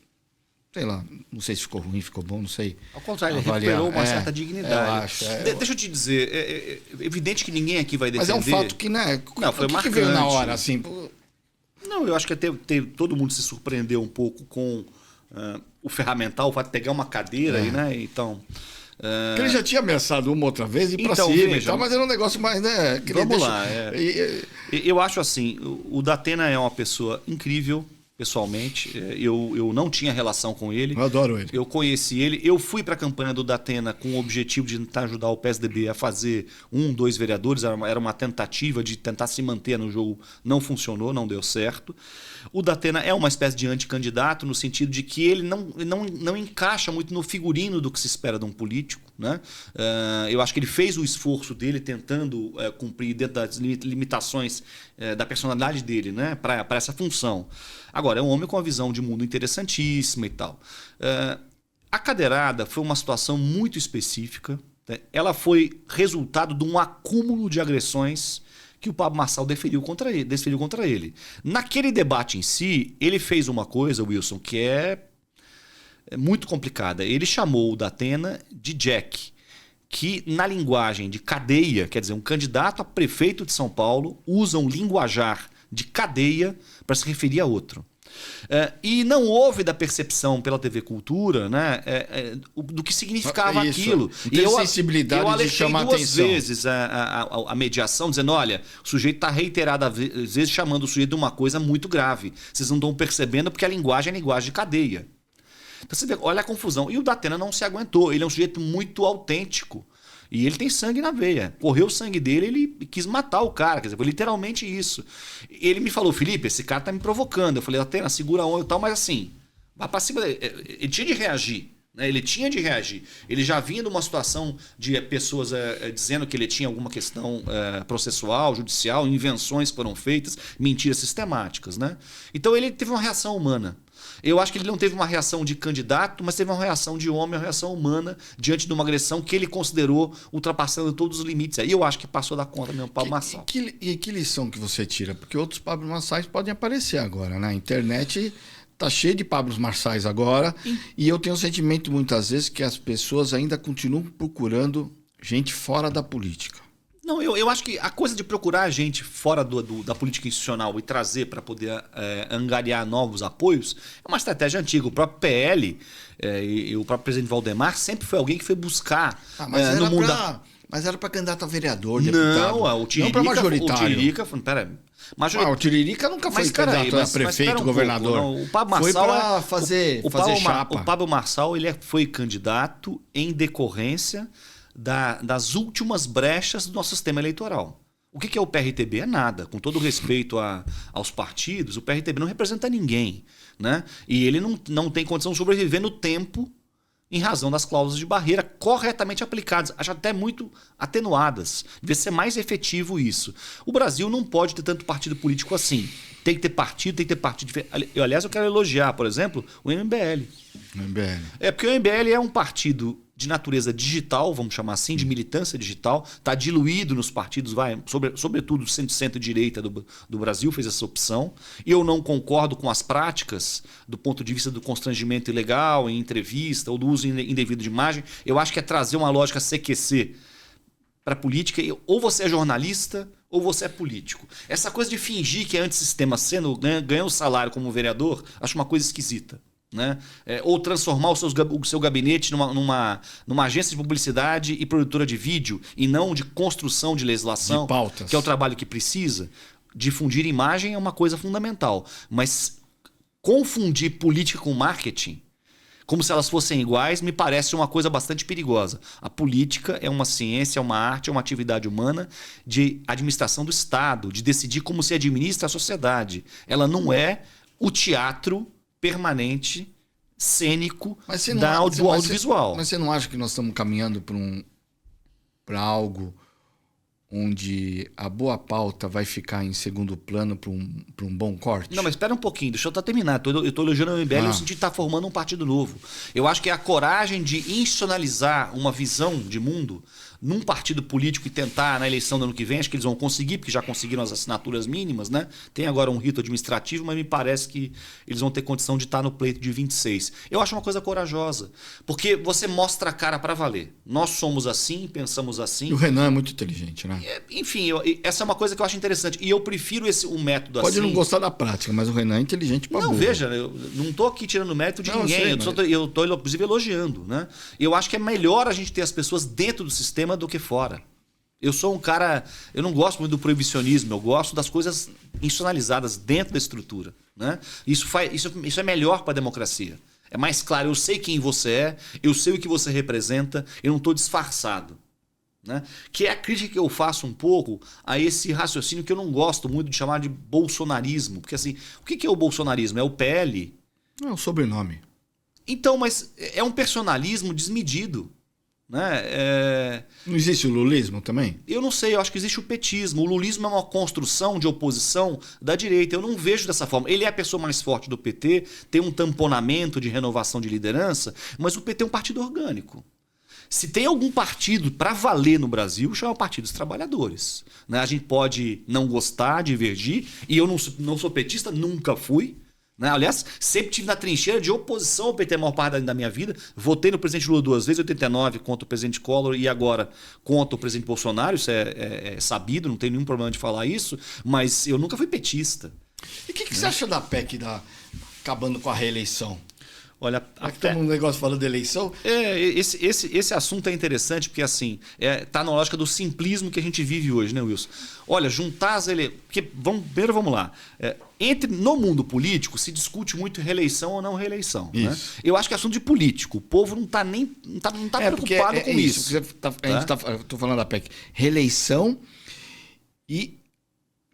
sei lá, não sei se ficou ruim, ficou bom, não sei. Ao contrário, ele recuperou uma certa dignidade. Eu acho. Deixa eu te dizer, é evidente que ninguém aqui vai defender. Mas é um fato que, né? Não, foi marcante. Que veio na hora, assim? Não, eu acho que até todo mundo se surpreendeu um pouco com o ferramental, o fato de pegar uma cadeira aí, né? Então. Porque ele já tinha ameaçado uma outra vez e ir pra cima e tal, mas era um negócio mais, né? Vamos lá. Eu acho assim, o Datena é uma pessoa incrível, pessoalmente. Eu não tinha relação com ele. Eu adoro ele. Eu conheci ele. Eu fui para a campanha do Datena com o objetivo de tentar ajudar o PSDB a fazer 2 vereadores. Era uma tentativa de tentar se manter no jogo. Não funcionou, não deu certo. O Datena é uma espécie de anticandidato no sentido de que ele não encaixa muito no figurino do que se espera de um político, né? Eu acho que ele fez o esforço dele tentando cumprir dentro das limitações da personalidade dele, né? Para essa função. Agora, é um homem com uma visão de mundo interessantíssima e tal. A cadeirada foi uma situação muito específica. Né? Ela foi resultado de um acúmulo de agressões que o Pablo Marçal desferiu contra ele. Naquele debate em si, ele fez uma coisa, Wilson, que é muito complicada. Ele chamou o Datena de Jack, que na linguagem de cadeia, quer dizer, um candidato a prefeito de São Paulo usa um linguajar de cadeia para se referir a outro. E não houve da percepção pela TV Cultura, né, do que significava aquilo. E eu alertei chamar duas vezes a mediação, dizendo, olha, o sujeito está reiteradas vezes chamando o sujeito de uma coisa muito grave. Vocês não estão percebendo porque a linguagem é linguagem de cadeia. Então você vê, olha a confusão. E o Datena não se aguentou. Ele é um sujeito muito autêntico. E ele tem sangue na veia. Correu o sangue dele, ele quis matar o cara. Quer dizer, foi literalmente isso. Ele me falou, Felipe, esse cara tá me provocando. Eu falei, Datena, segura a onda e tal, mas assim, vai pra cima dele. Ele tinha de reagir. Ele tinha de reagir. Ele já vinha de uma situação de pessoas dizendo que ele tinha alguma questão processual, judicial, invenções foram feitas, mentiras sistemáticas. Né? Então ele teve uma reação humana. Eu acho que ele não teve uma reação de candidato, mas teve uma reação de homem, uma reação humana diante de uma agressão que ele considerou ultrapassando todos os limites. Aí eu acho que passou da conta mesmo, Pablo Marçal. E que lição que você tira? Porque outros Pablo Marçais podem aparecer agora, né? A internet tá cheia de Pablos Marçais agora. E eu tenho o sentimento muitas vezes que as pessoas ainda continuam procurando gente fora da política. Não, eu acho que a coisa de procurar gente fora da política institucional e trazer para poder angariar novos apoios é uma estratégia antiga. O próprio PL e o próprio presidente Valdemar sempre foi alguém que foi buscar no mundo Mas era para candidato a vereador, deputado. Não, o Tiririca, não para majoritário. O Tiririca, pera, o Tiririca nunca foi candidato a prefeito, governador. Pouco, o Pablo foi Marçal para fazer chapa. O Pablo Marçal foi candidato em decorrência das últimas brechas do nosso sistema eleitoral. O que é o PRTB? É nada. Com todo respeito aos partidos, o PRTB não representa ninguém. Né? E ele não tem condição de sobreviver no tempo em razão das cláusulas de barreira corretamente aplicadas, acho até muito atenuadas. Devia ser mais efetivo isso. O Brasil não pode ter tanto partido político assim. Tem que ter partido diferente. Aliás, eu quero elogiar, por exemplo, o MBL. Porque o MBL é um partido de natureza digital, vamos chamar assim, de militância digital, está diluído nos partidos, sobretudo centro-direita do Brasil fez essa opção. Eu não concordo com as práticas do ponto de vista do constrangimento ilegal em entrevista ou do uso indevido de imagem. Eu acho que é trazer uma lógica CQC para a política. Ou você é jornalista ou você é político. Essa coisa de fingir que é antissistema ganhando salário como vereador, acho uma coisa esquisita. Né? Ou transformar o seu gabinete numa agência de publicidade e produtora de vídeo e não de construção de legislação, de pautas. Que é o trabalho que precisa. Difundir imagem é uma coisa fundamental, mas confundir política com marketing, como se elas fossem iguais, me parece uma coisa bastante perigosa. A política é uma ciência, é uma arte, é uma atividade humana de administração do Estado, de decidir como se administra a sociedade. Ela não é o teatro permanente, cênico do audiovisual. Mas você não acha que nós estamos caminhando para algo onde a boa pauta vai ficar em segundo plano para um bom corte? Não, mas espera um pouquinho, deixa eu terminar. Eu estou elogiando o MBL no sentido de estar formando um partido novo. Eu acho que é a coragem de institucionalizar uma visão de mundo num partido político e tentar na eleição do ano que vem, acho que eles vão conseguir, porque já conseguiram as assinaturas mínimas, né? Tem agora um rito administrativo, mas me parece que eles vão ter condição de estar no pleito de 26. Eu acho uma coisa corajosa, porque você mostra a cara para valer. Nós somos assim, pensamos assim. E o Renan é muito inteligente, né? Enfim, essa é uma coisa que eu acho interessante. E eu prefiro um método Pode assim. não gostar da prática, mas o Renan é inteligente para burro. Não, veja, eu não estou aqui tirando mérito de ninguém. Eu estou, inclusive, elogiando. Né? Eu acho que é melhor a gente ter as pessoas dentro do sistema do que fora. Eu sou um cara... Eu não gosto muito do proibicionismo, eu gosto das coisas institucionalizadas dentro da estrutura. Né? Isso é melhor para a democracia. É mais claro, eu sei quem você é, eu sei o que você representa, eu não estou disfarçado. Né? Que é a crítica que eu faço um pouco a esse raciocínio que eu não gosto muito de chamar de bolsonarismo. Porque assim, o que é o bolsonarismo? É o PL? É o sobrenome. Então, mas é um personalismo desmedido. Né? Não existe o lulismo também? Eu não sei, eu acho que existe o petismo. O lulismo é uma construção de oposição da direita. Eu não vejo dessa forma. Ele é a pessoa mais forte do PT, tem um tamponamento de renovação de liderança, mas o PT é um partido orgânico. Se tem algum partido para valer no Brasil, chama Partido dos Trabalhadores. Né? A gente pode não gostar, divergir, e eu não sou petista, nunca fui. Né? Aliás, sempre estive na trincheira de oposição ao PT a maior parte da minha vida. Votei no presidente Lula 2 vezes, em 89 contra o presidente Collor e agora contra o presidente Bolsonaro. Isso é sabido, não tem nenhum problema de falar isso, mas eu nunca fui petista. E o que você acha da PEC acabando com a reeleição? Olha, tem um negócio falando de eleição. Esse assunto é interessante porque assim tá na lógica do simplismo que a gente vive hoje, né, Wilson? Olha, juntar as eleições. Primeiro vamos lá. No mundo político se discute muito reeleição ou não reeleição. Né? Eu acho que é assunto de político. O povo não está preocupado com isso. Estou falando da PEC. Reeleição e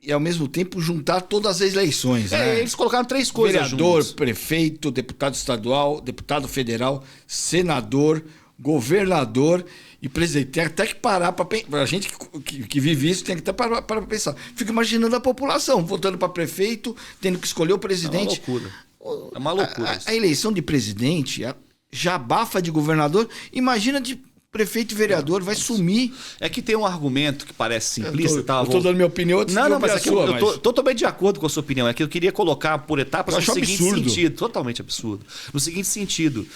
e ao mesmo tempo juntar todas as eleições. Né? Eles colocaram 3 coisas Vereador, juntos. prefeito, deputado estadual, deputado federal, senador, governador e presidente. Tem até que parar para a gente que vive isso, tem que até parar para pensar. Fico imaginando a população votando para prefeito, tendo que escolher o presidente. É uma loucura. É uma loucura. A eleição de presidente já abafa de governador. Imagina de prefeito e vereador, vai sumir. É que tem um argumento que parece simplista. Eu tô dando minha opinião antes de Não, ouvir mas a é que sua, eu tô totalmente de acordo com a sua opinião. É que eu queria colocar por etapas Eu no acho seguinte absurdo. sentido. Totalmente absurdo. No seguinte sentido,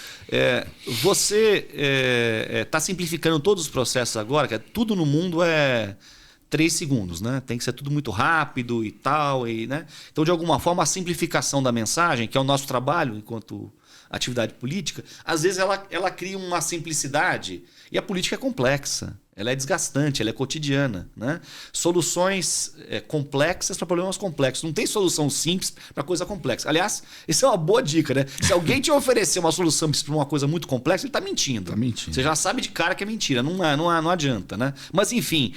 você está simplificando todos os processos agora, que tudo no mundo é 3 segundos, né? Tem que ser tudo muito rápido e tal. Né? Então, de alguma forma, a simplificação da mensagem, que é o nosso trabalho enquanto atividade política, às vezes ela cria uma simplicidade. E a política é complexa, ela é desgastante, ela é cotidiana. Né? Soluções complexas para problemas complexos. Não tem solução simples para coisa complexa. Aliás, isso é uma boa dica. Né? Se alguém te oferecer uma solução para uma coisa muito complexa, ele está mentindo. Tá mentindo. Você já sabe de cara que é mentira. Não adianta. Né? Mas, enfim...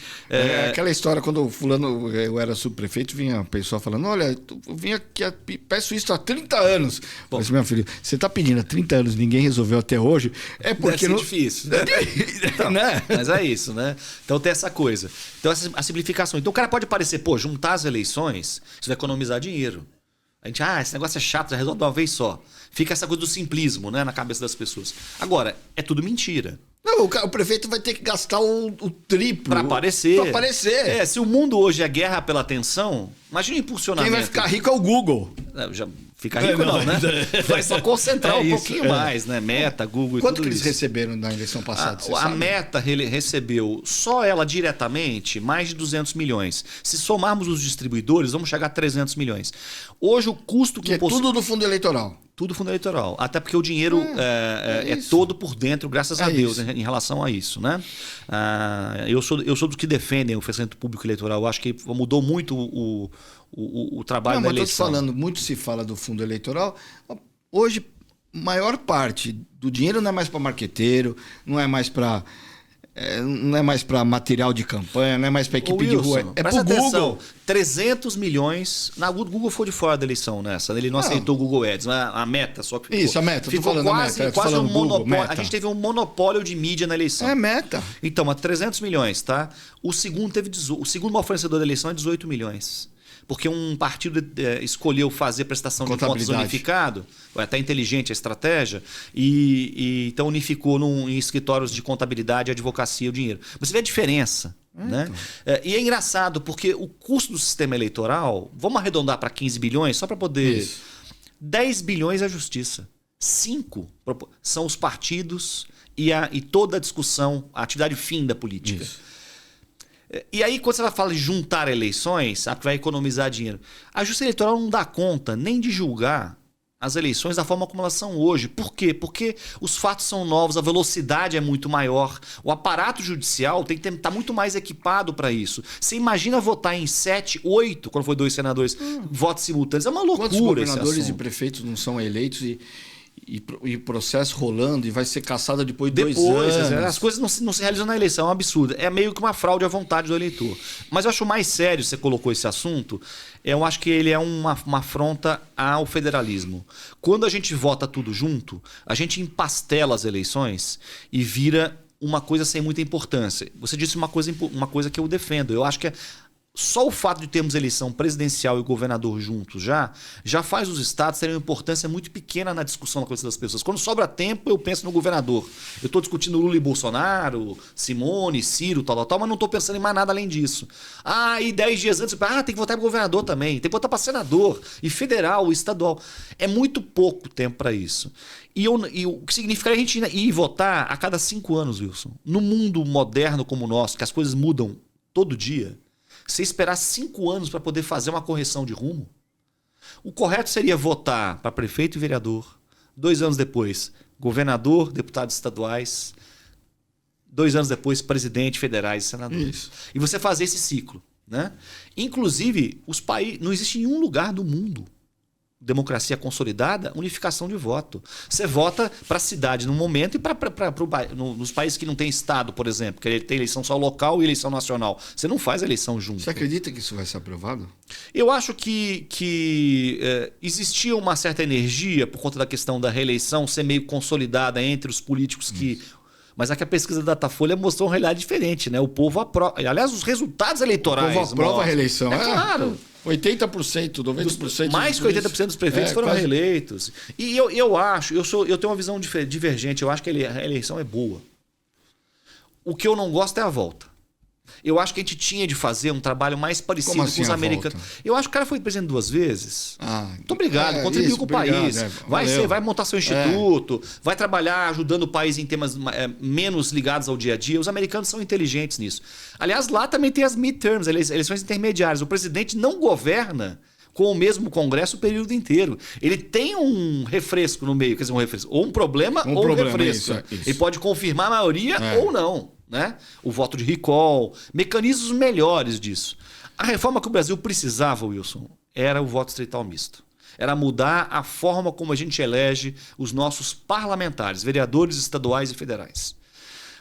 Aquela história, quando o fulano, eu era subprefeito, vinha a pessoa falando, olha, eu vim aqui, peço isso há 30 anos. Mas, meu filho, você está pedindo há 30 anos, ninguém resolveu até hoje, é porque não... difícil. Então, né? Mas é isso, né? Então tem essa coisa. Então a simplificação. Então o cara pode parecer, juntar as eleições, isso vai economizar dinheiro. A gente, esse negócio é chato, já resolve de uma vez só. Fica essa coisa do simplismo, né, na cabeça das pessoas. Agora, é tudo mentira. Não, o prefeito vai ter que gastar o triplo. Para aparecer. Pra aparecer. Se o mundo hoje é guerra pela atenção, imagina o impulsionamento. Quem vai ficar rico é o Google. Já fica rico não, né? Vai só concentrar um pouquinho mais, né? Meta, Google e Quanto tudo que eles isso. receberam na eleição passada? A Meta recebeu, só ela diretamente, mais de 200 milhões. Se somarmos os distribuidores, vamos chegar a 300 milhões. Hoje o custo que... é tudo do fundo eleitoral. Tudo fundo eleitoral. Até porque o dinheiro é todo por dentro, graças a Deus, em relação a isso. Né? Eu sou dos que defendem o financiamento público eleitoral. Eu acho que mudou muito o trabalho da eleição. Estou te falando, muito se fala do fundo eleitoral. Hoje, maior parte do dinheiro não é mais para marqueteiro, não é mais para... não é mais para material de campanha, não é mais para equipe de rua. É para o Google. 300 milhões. O Google foi de fora da eleição nessa. Ele não aceitou o Google Ads. A Meta só que ficou. Isso, a Meta. Ficou falando quase, a Meta. quase um monopólio. Meta. A gente teve um monopólio de mídia na eleição. É Meta. Então, a 300 milhões, tá? O segundo maior fornecedor da eleição é 18 milhões. Porque um partido escolheu fazer prestação de contas unificado, é até inteligente a estratégia, e então unificou em escritórios de contabilidade e advocacia o dinheiro. Você vê a diferença. Né? E é engraçado, porque o custo do sistema eleitoral, vamos arredondar para 15 bilhões, só para poder... Isso. 10 bilhões é a justiça. 5 são os partidos e toda a discussão, a atividade fim da política. Isso. E aí, quando você vai falar de juntar eleições, sabe que vai economizar dinheiro. A Justiça Eleitoral não dá conta nem de julgar as eleições da forma como elas são hoje. Por quê? Porque os fatos são novos, a velocidade é muito maior, o aparato judicial tem que estar muito mais equipado para isso. Você imagina votar em 7, 8, quando foi 2 senadores, votos simultâneos. É uma loucura. Quantos governadores esse e prefeitos não são eleitos e processo rolando e vai ser cassado depois de 2 anos? As coisas não se realizam na eleição, é um absurdo. É meio que uma fraude à vontade do eleitor. Mas eu acho mais sério, você colocou esse assunto, eu acho que ele é uma afronta ao federalismo. Quando a gente vota tudo junto, a gente empastela as eleições e vira uma coisa sem muita importância. Você disse uma coisa que eu defendo. Eu acho que só o fato de termos eleição presidencial e governador juntos já faz os estados terem uma importância muito pequena na discussão da coisa das pessoas. Quando sobra tempo, eu penso no governador. Eu estou discutindo Lula e Bolsonaro, Simone, Ciro, tal, mas não estou pensando em mais nada além disso. E 10 dias antes, tem que votar para governador também, tem que votar para senador, e federal, e estadual. É muito pouco tempo para isso. E o que significaria a gente ir votar a cada 5 anos, Wilson. No mundo moderno como o nosso, que as coisas mudam todo dia, você esperar 5 anos para poder fazer uma correção de rumo? O correto seria votar para prefeito e vereador. 2 anos depois, governador, deputados estaduais. 2 anos depois, presidente, federais e senadores. Isso. E você fazer esse ciclo. Né? Inclusive, não existe nenhum lugar do mundo democracia consolidada, unificação de voto. Você vota para a cidade no momento e nos países que não tem Estado, por exemplo, que tem eleição só local e eleição nacional. Você não faz a eleição junto. Você acredita que isso vai ser aprovado? Eu acho que existia uma certa energia por conta da questão da reeleição ser meio consolidada entre os políticos que... Mas aqui a pesquisa da Datafolha mostrou uma realidade diferente, né? O povo aprova... Aliás, os resultados eleitorais... O povo aprova a reeleição. É claro. 80%, 90%. Mais que 80% dos prefeitos foram reeleitos. E eu acho, eu tenho uma visão divergente, eu acho que a eleição é boa. O que eu não gosto é a volta. Eu acho que a gente tinha de fazer um trabalho mais parecido com os americanos. Eu acho que o cara foi presidente 2 vezes. Muito obrigado, contribuiu com o país. Vai montar seu instituto, vai trabalhar ajudando o país em temas menos ligados ao dia a dia. Os americanos são inteligentes nisso. Aliás, lá também tem as midterms, eleições intermediárias. O presidente não governa com o mesmo Congresso o período inteiro. Ele tem um refresco no meio, quer dizer, um refresco. Ou um problema ou um refresco. Isso. Ele pode confirmar a maioria ou não. Né? O voto de recall, mecanismos melhores disso. A reforma que o Brasil precisava, Wilson, era o voto distrital misto. Era mudar a forma como a gente elege os nossos parlamentares, vereadores estaduais e federais,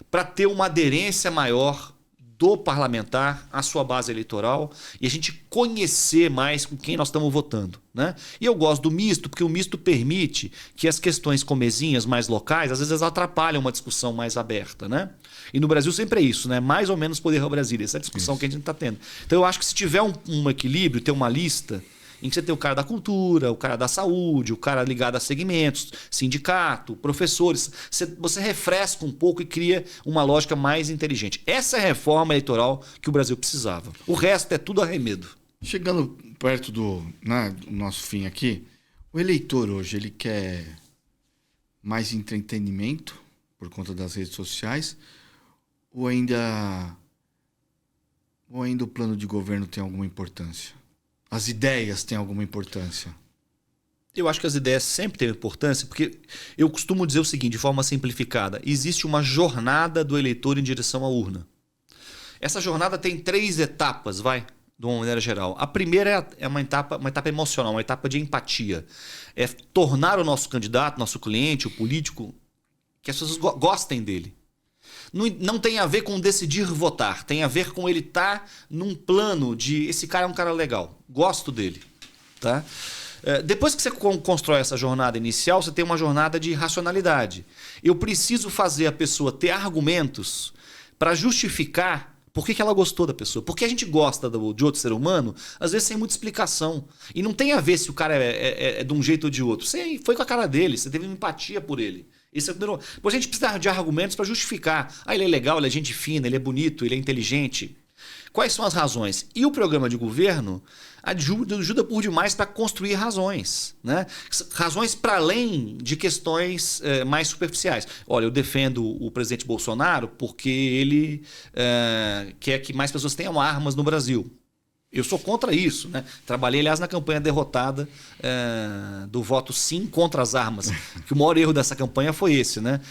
para ter uma aderência maior do parlamentar à sua base eleitoral e a gente conhecer mais com quem nós estamos votando. Né? E eu gosto do misto, porque o misto permite que as questões comezinhas mais locais, às vezes atrapalham uma discussão mais aberta. Né? E no Brasil sempre é isso, né? Mais ou menos poder ao Brasília, essa é a discussão que a gente está tendo. Então eu acho que se tiver um equilíbrio, ter uma lista em que você tem o cara da cultura, o cara da saúde, o cara ligado a segmentos, sindicato, professores. Você refresca um pouco e cria uma lógica mais inteligente. Essa é a reforma eleitoral que o Brasil precisava. O resto é tudo arremedo. Chegando perto do nosso fim aqui, o eleitor hoje ele quer mais entretenimento por conta das redes sociais ou ainda o plano de governo tem alguma importância? As ideias têm alguma importância? Eu acho que as ideias sempre têm importância, porque eu costumo dizer o seguinte, de forma simplificada, existe uma jornada do eleitor em direção à urna. Essa jornada tem 3 etapas, de uma maneira geral. A primeira é uma etapa emocional, uma etapa de empatia. É tornar o nosso candidato, nosso cliente, o político, que as pessoas gostem dele. Não tem a ver com decidir votar, tem a ver com ele estar num plano de esse cara é um cara legal, gosto dele. Tá? Depois que você constrói essa jornada inicial, você tem uma jornada de racionalidade. Eu preciso fazer a pessoa ter argumentos para justificar por que ela gostou da pessoa. Porque a gente gosta de outro ser humano, às vezes sem muita explicação. E não tem a ver se o cara é de um jeito ou de outro. Você foi com a cara dele, você teve uma empatia por ele. Isso é o primeiro. Depois a gente precisa de argumentos para justificar. Ele é legal, ele é gente fina, ele é bonito, ele é inteligente. Quais são as razões? E o programa de governo ajuda por demais para construir razões. Né? Razões para além de questões mais superficiais. Olha, eu defendo o presidente Bolsonaro porque ele quer que mais pessoas tenham armas no Brasil. Eu sou contra isso. Né? Trabalhei, aliás, na campanha derrotada do voto sim contra as armas. Que o maior erro dessa campanha foi esse. Né?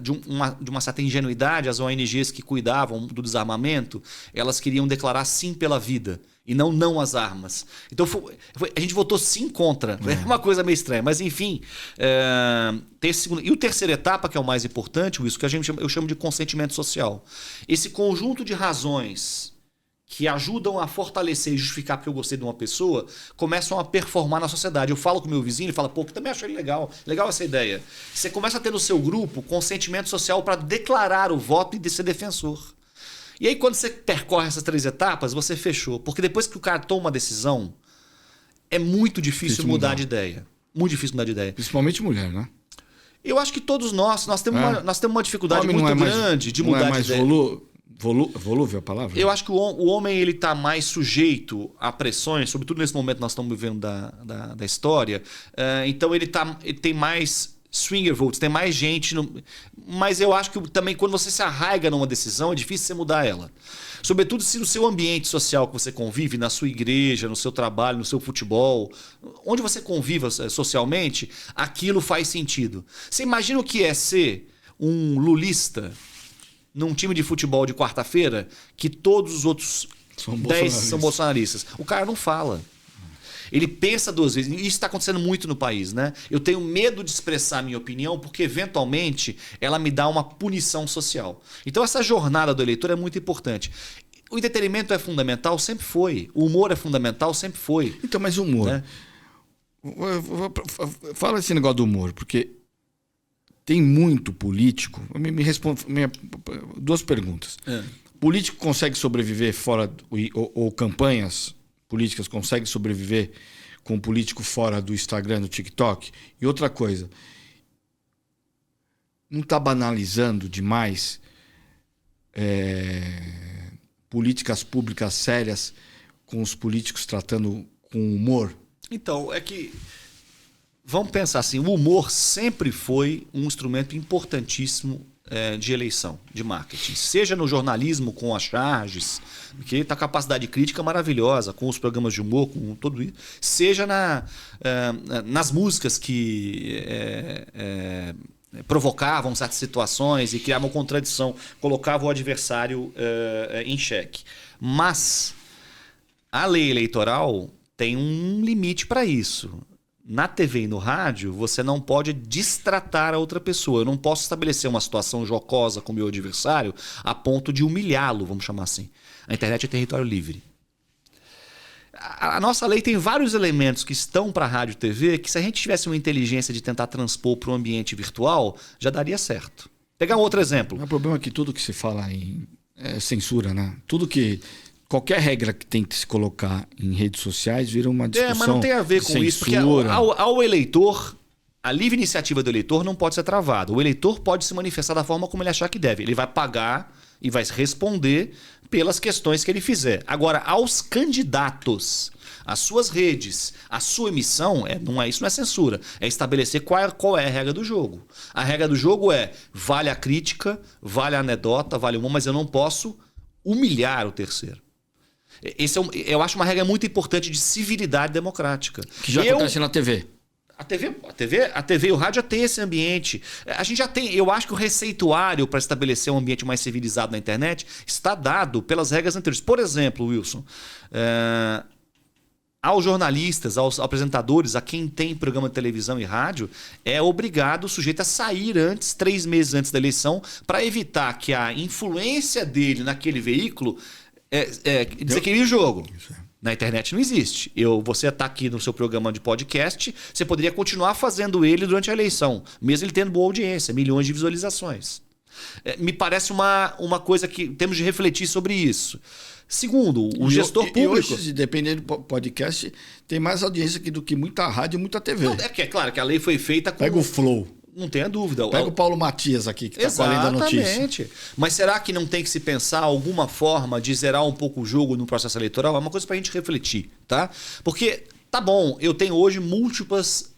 De uma certa ingenuidade, as ONGs que cuidavam do desarmamento, elas queriam declarar sim pela vida e não às armas. Então a gente votou sim contra. É uma coisa meio estranha. Mas, enfim, tem esse segundo. E a terceira etapa, que é o mais importante, isso que eu chamo de consentimento social. Esse conjunto de razões que ajudam a fortalecer e justificar porque eu gostei de uma pessoa, começam a performar na sociedade. Eu falo com o meu vizinho, ele fala, pô, que também achei legal essa ideia. Você começa a ter no seu grupo consentimento social para declarar o voto e de ser defensor. E aí, quando você percorre essas 3 etapas, você fechou. Porque depois que o cara toma uma decisão, é muito difícil mudar de ideia. Muito difícil mudar de ideia. Principalmente mulher, né? Eu acho que todos nós temos uma dificuldade muito grande de mudar de ideia. Volúvel a palavra? Eu acho que o homem ele está mais sujeito a pressões, sobretudo nesse momento que nós estamos vivendo da história. Então ele tem mais swinger votes, tem mais gente. Mas eu acho que também quando você se arraiga numa decisão, é difícil você mudar ela. Sobretudo se no seu ambiente social que você convive, na sua igreja, no seu trabalho, no seu futebol, onde você conviva socialmente, aquilo faz sentido. Você imagina o que é ser um lulista num time de futebol de quarta-feira que todos os outros 10 são bolsonaristas. O cara não fala. Ele pensa duas vezes. E isso está acontecendo muito no país, né? Eu tenho medo de expressar a minha opinião porque, eventualmente, ela me dá uma punição social. Então, essa jornada do eleitor é muito importante. O entretenimento é fundamental? Sempre foi. O humor é fundamental? Sempre foi. Então, mas o humor... Né? Fala esse negócio do humor, porque tem muito político... Me responde duas perguntas. Político consegue sobreviver fora... Ou campanhas políticas conseguem sobreviver com político fora do Instagram, do TikTok? E outra coisa... Não está banalizando demais políticas públicas sérias com os políticos tratando com humor? Então, é que... Vamos pensar assim, o humor sempre foi um instrumento importantíssimo de eleição, de marketing. Seja no jornalismo com as charges, que está a capacidade crítica maravilhosa, com os programas de humor, com tudo isso. Seja nas músicas que provocavam certas situações e criavam contradição, colocavam o adversário em xeque. Mas a lei eleitoral tem um limite para isso. Na TV e no rádio, você não pode destratar a outra pessoa. Eu não posso estabelecer uma situação jocosa com o meu adversário a ponto de humilhá-lo, vamos chamar assim. A internet é território livre. A nossa lei tem vários elementos que estão para a rádio e TV que, se a gente tivesse uma inteligência de tentar transpor para o ambiente virtual, já daria certo. Pegar um outro exemplo. O problema é que tudo que se fala em censura, né? Qualquer regra que tem que se colocar em redes sociais vira uma discussão. Mas não tem a ver com censura. isso, porque ao eleitor, a livre iniciativa do eleitor não pode ser travada. O eleitor pode se manifestar da forma como ele achar que deve. Ele vai pagar e vai responder pelas questões que ele fizer. Agora, aos candidatos, as suas redes, a sua emissão, isso não é censura. É estabelecer qual é a regra do jogo. A regra do jogo vale a crítica, vale a anedota, vale o humor, mas eu não posso humilhar o terceiro. Eu acho uma regra muito importante de civilidade democrática. Que já acontece na TV. A TV e o rádio já tem esse ambiente. A gente já tem. Eu acho que o receituário para estabelecer um ambiente mais civilizado na internet está dado pelas regras anteriores. Por exemplo, Wilson, aos jornalistas, aos apresentadores, a quem tem programa de televisão e rádio, é obrigado o sujeito a sair 3 meses antes da eleição, para evitar que a influência dele naquele veículo desequilibre o jogo. Na internet não existe. Você está aqui no seu programa de podcast, você poderia continuar fazendo ele durante a eleição, mesmo ele tendo boa audiência, milhões de visualizações. Me parece uma coisa que temos de refletir sobre isso. Segundo, o gestor público... E hoje, dependendo do podcast, tem mais audiência do que muita rádio e muita TV. Não, é claro que a lei foi feita com... Pega o Flow. Não tenha dúvida. Pega o Paulo Matias aqui, que está com a lei da notícia. Exatamente. Mas será que não tem que se pensar alguma forma de zerar um pouco o jogo no processo eleitoral? É uma coisa para a gente refletir, tá? Porque, tá bom, eu tenho hoje múltiplos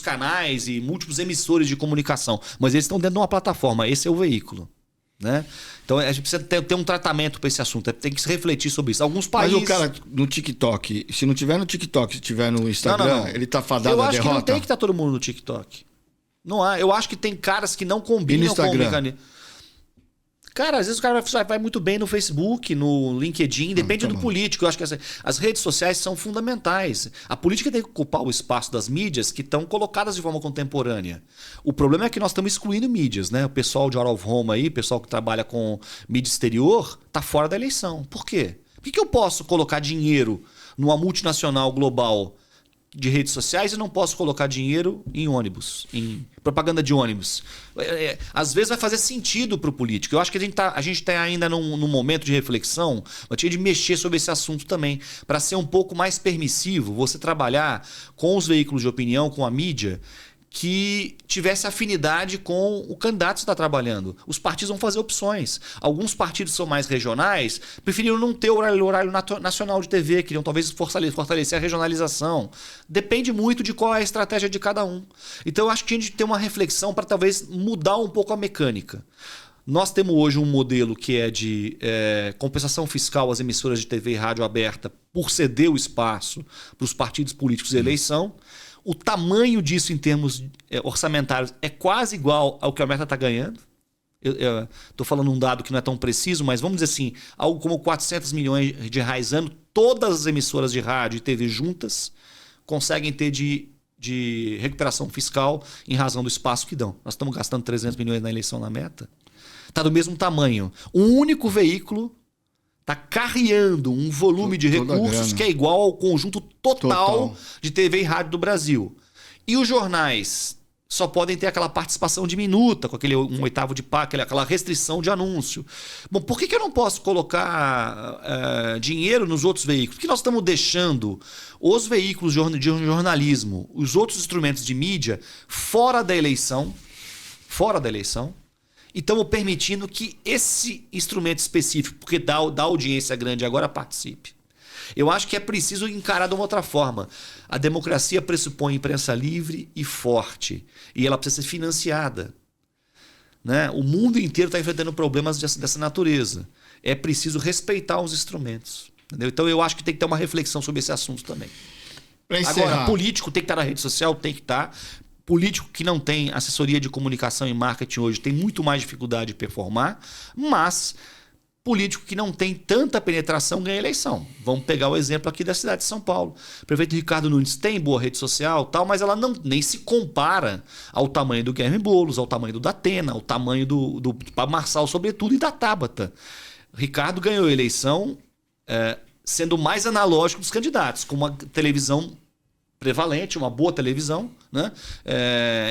canais e múltiplos emissores de comunicação, mas eles estão dentro de uma plataforma. Esse é o veículo. Né? Então a gente precisa ter um tratamento para esse assunto, tem que se refletir sobre isso. Alguns países... Mas o cara no TikTok, se não tiver no TikTok, se tiver no Instagram, não. Ele está fadado a derrota? Eu acho que não tem que estar todo mundo no TikTok. Não há. Eu acho que tem caras que não combinam com o mecanismo. Cara, às vezes o cara vai muito bem no Facebook, no LinkedIn, depende do político. Eu acho que as redes sociais são fundamentais. A política tem que ocupar o espaço das mídias que estão colocadas de forma contemporânea. O problema é que nós estamos excluindo mídias, né? O pessoal de Out of Home aí, o pessoal que trabalha com mídia exterior, está fora da eleição. Por quê? Por que eu posso colocar dinheiro numa multinacional global de redes sociais e não posso colocar dinheiro em ônibus, em propaganda de ônibus? Às vezes vai fazer sentido para o político. Eu acho que a gente está ainda num momento de reflexão, mas tinha de mexer sobre esse assunto também, para ser um pouco mais permissivo, você trabalhar com os veículos de opinião, com a mídia, que tivesse afinidade com o candidato que está trabalhando. Os partidos vão fazer opções. Alguns partidos são mais regionais, preferiram não ter horário nacional de TV, queriam talvez fortalecer a regionalização. Depende muito de qual é a estratégia de cada um. Então eu acho que a gente tem uma reflexão para talvez mudar um pouco a mecânica. Nós temos hoje um modelo que é de compensação fiscal às emissoras de TV e rádio aberta por ceder o espaço para os partidos políticos de eleição. O tamanho disso em termos orçamentários é quase igual ao que a Meta está ganhando. Estou falando um dado que não é tão preciso, mas vamos dizer assim, algo como 400 milhões de reais ano, todas as emissoras de rádio e TV juntas conseguem ter de recuperação fiscal em razão do espaço que dão. Nós estamos gastando 300 milhões na eleição na meta. Está do mesmo tamanho. Um único veículo está carreando um volume de recursos que é igual ao conjunto total de TV e rádio do Brasil. E os jornais só podem ter aquela participação diminuta, com aquele 1/8 de pá, aquela restrição de anúncio. Bom, por que eu não posso colocar dinheiro nos outros veículos? Porque nós estamos deixando os veículos de jornalismo, os outros instrumentos de mídia, fora da eleição, e estamos permitindo que esse instrumento específico, porque dá audiência grande agora, participe. Eu acho que é preciso encarar de uma outra forma. A democracia pressupõe imprensa livre e forte. E ela precisa ser financiada. Né? O mundo inteiro está enfrentando problemas dessa natureza. É preciso respeitar os instrumentos. Entendeu? Então eu acho que tem que ter uma reflexão sobre esse assunto também. Agora, político tem que estar na rede social, tem que estar. Político que não tem assessoria de comunicação e marketing hoje tem muito mais dificuldade de performar, mas político que não tem tanta penetração ganha eleição. Vamos pegar o exemplo aqui da cidade de São Paulo. O prefeito Ricardo Nunes tem boa rede social, tal, mas ela nem se compara ao tamanho do Guilherme Boulos, ao tamanho do Datena, ao tamanho do Marçal, sobretudo, e da Tabata. Ricardo ganhou a eleição sendo mais analógico dos candidatos, com uma televisão prevalente, uma boa televisão, né?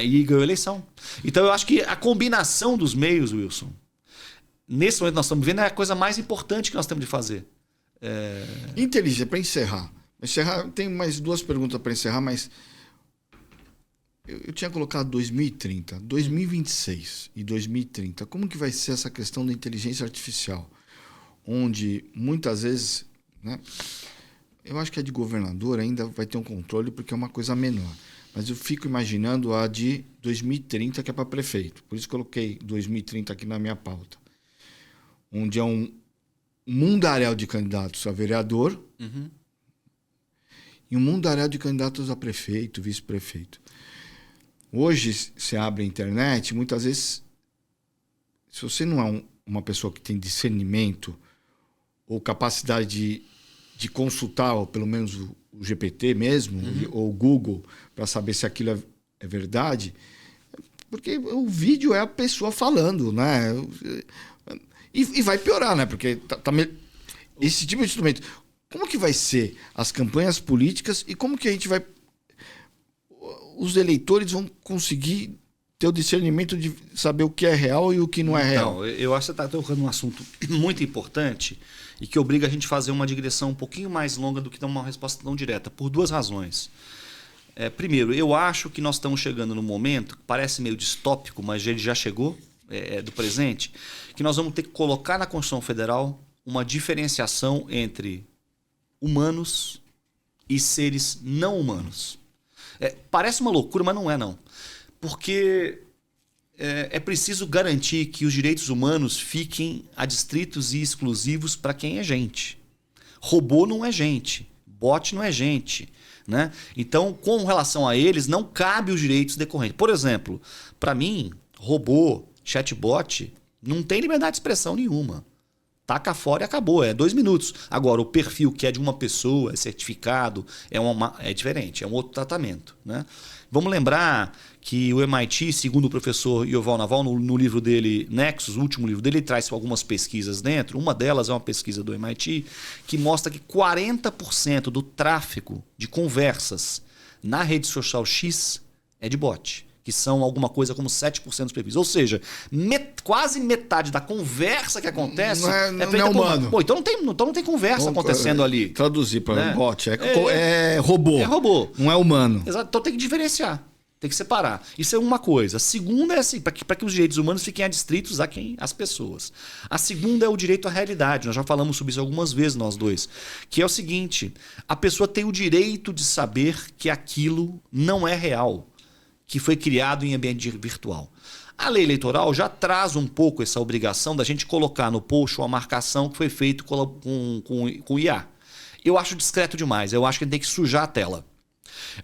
E ganhou a eleição. Então eu acho que a combinação dos meios, Wilson, nesse momento que nós estamos vendo, é a coisa mais importante que nós temos de fazer. Inteligência, para encerrar. Tem mais 2 perguntas para encerrar, mas eu tinha colocado 2030, 2026 e 2030. Como que vai ser essa questão da inteligência artificial? Onde muitas vezes, né, eu acho que a de governador ainda vai ter um controle porque é uma coisa menor. Mas eu fico imaginando a de 2030, que é para prefeito. Por isso coloquei 2030 aqui na minha pauta. Onde é um mundaréu de candidatos a vereador e um mundaréu de candidatos a prefeito, vice-prefeito. Hoje, você abre a internet, muitas vezes, se você não é uma pessoa que tem discernimento ou capacidade de consultar, ou pelo menos o GPT mesmo, ou o Google, para saber se aquilo é verdade, porque o vídeo é a pessoa falando, né? E vai piorar, né? Porque esse tipo de instrumento. Como que vai ser as campanhas políticas e como que a gente vai... Os eleitores vão conseguir ter o discernimento de saber o que é real e o que não é real? Então, eu acho que você está tocando um assunto muito importante e que obriga a gente a fazer uma digressão um pouquinho mais longa do que dar uma resposta tão direta, por 2 razões. Primeiro, eu acho que nós estamos chegando num momento, que parece meio distópico, mas ele já chegou, do presente, que nós vamos ter que colocar na Constituição Federal uma diferenciação entre humanos e seres não humanos. Parece uma loucura, mas não é não. Porque é preciso garantir que os direitos humanos fiquem adstritos e exclusivos para quem é gente. Robô não é gente, bot não é gente. Né? Então, com relação a eles, não cabe os direitos decorrentes. Por exemplo, para mim, robô, chatbot, não tem liberdade de expressão nenhuma. Taca fora e acabou, 2 minutos. Agora, o perfil que é de uma pessoa, é certificado, é diferente, é um outro tratamento. Né? Vamos lembrar que o MIT, segundo o professor Yuval Naval, no livro dele, Nexus, o último livro dele, ele traz algumas pesquisas dentro. Uma delas é uma pesquisa do MIT que mostra que 40% do tráfego de conversas na rede social X é de bot, que são alguma coisa como 7% dos perfis. Ou seja, quase metade da conversa que acontece não é humano. Pô, então não tem conversa acontecendo ali. Traduzir para bot. É robô. É robô. Não é humano. Exato. Então tem que diferenciar. Tem que separar. Isso é uma coisa. A segunda é assim, para que os direitos humanos fiquem adstritos às pessoas. A segunda é o direito à realidade. Nós já falamos sobre isso algumas vezes, nós dois. Que é o seguinte, a pessoa tem o direito de saber que aquilo não é real, que foi criado em ambiente virtual. A lei eleitoral já traz um pouco essa obrigação da gente colocar no post uma marcação que foi feita com IA. Eu acho discreto demais. Eu acho que a gente tem que sujar a tela.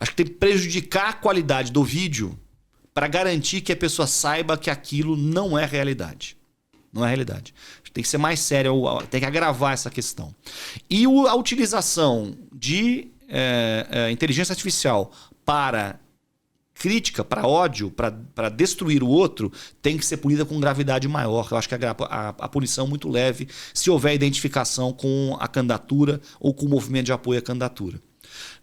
Acho que tem que prejudicar a qualidade do vídeo para garantir que a pessoa saiba que aquilo não é realidade. Não é a realidade. Tem que ser mais sério, tem que agravar essa questão. E a utilização de inteligência artificial para crítica, para ódio, para destruir o outro, tem que ser punida com gravidade maior. Eu acho que a punição é muito leve se houver identificação com a candidatura ou com o movimento de apoio à candidatura.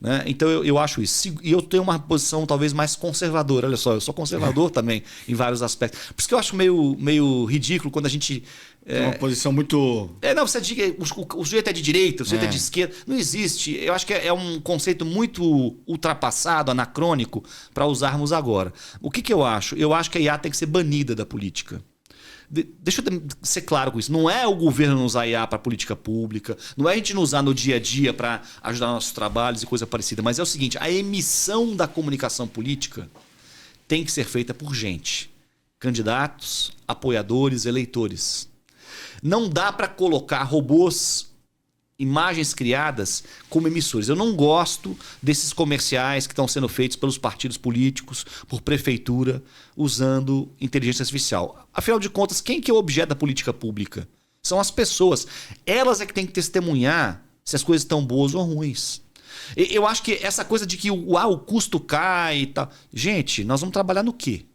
Né? Então eu acho isso. E eu tenho uma posição talvez mais conservadora. Olha só, eu sou conservador também em vários aspectos. Por isso que eu acho meio ridículo quando a gente... Tem uma posição muito... Não, você diz que o sujeito é de direita, o sujeito é de esquerda. Não existe. Eu acho que é um conceito muito ultrapassado, anacrônico, para usarmos agora. O que eu acho? Eu acho que a IA tem que ser banida da política. Deixa eu ser claro com isso. Não é o governo usar IA para política pública, não é a gente não usar no dia a dia para ajudar nossos trabalhos e coisa parecida, mas é o seguinte, a emissão da comunicação política tem que ser feita por gente. Candidatos, apoiadores, eleitores. Não dá para colocar robôs, imagens criadas como emissores. Eu não gosto desses comerciais que estão sendo feitos pelos partidos políticos, por prefeitura, usando inteligência artificial. Afinal de contas, quem que é o objeto da política pública? São as pessoas. Elas é que têm que testemunhar se as coisas estão boas ou ruins. Eu acho que essa coisa de que o custo cai e tal... Gente, nós vamos trabalhar no quê?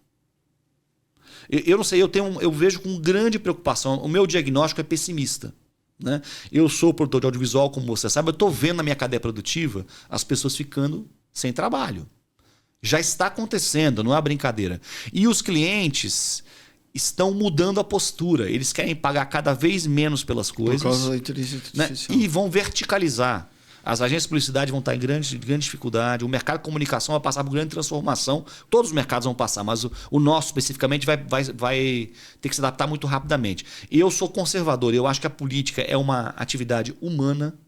Eu não sei, eu vejo com grande preocupação. O meu diagnóstico é pessimista. Né? Eu sou produtor de audiovisual, como você sabe, eu estou vendo na minha cadeia produtiva as pessoas ficando sem trabalho. Já está acontecendo, não é brincadeira. E os clientes estão mudando a postura. Eles querem pagar cada vez menos pelas coisas. Por causa da inteligência artificial. E vão verticalizar. As agências de publicidade vão estar em grande dificuldade, o mercado de comunicação vai passar por grande transformação, todos os mercados vão passar, mas o nosso especificamente vai ter que se adaptar muito rapidamente. Eu sou conservador, eu acho que a política é uma atividade humana,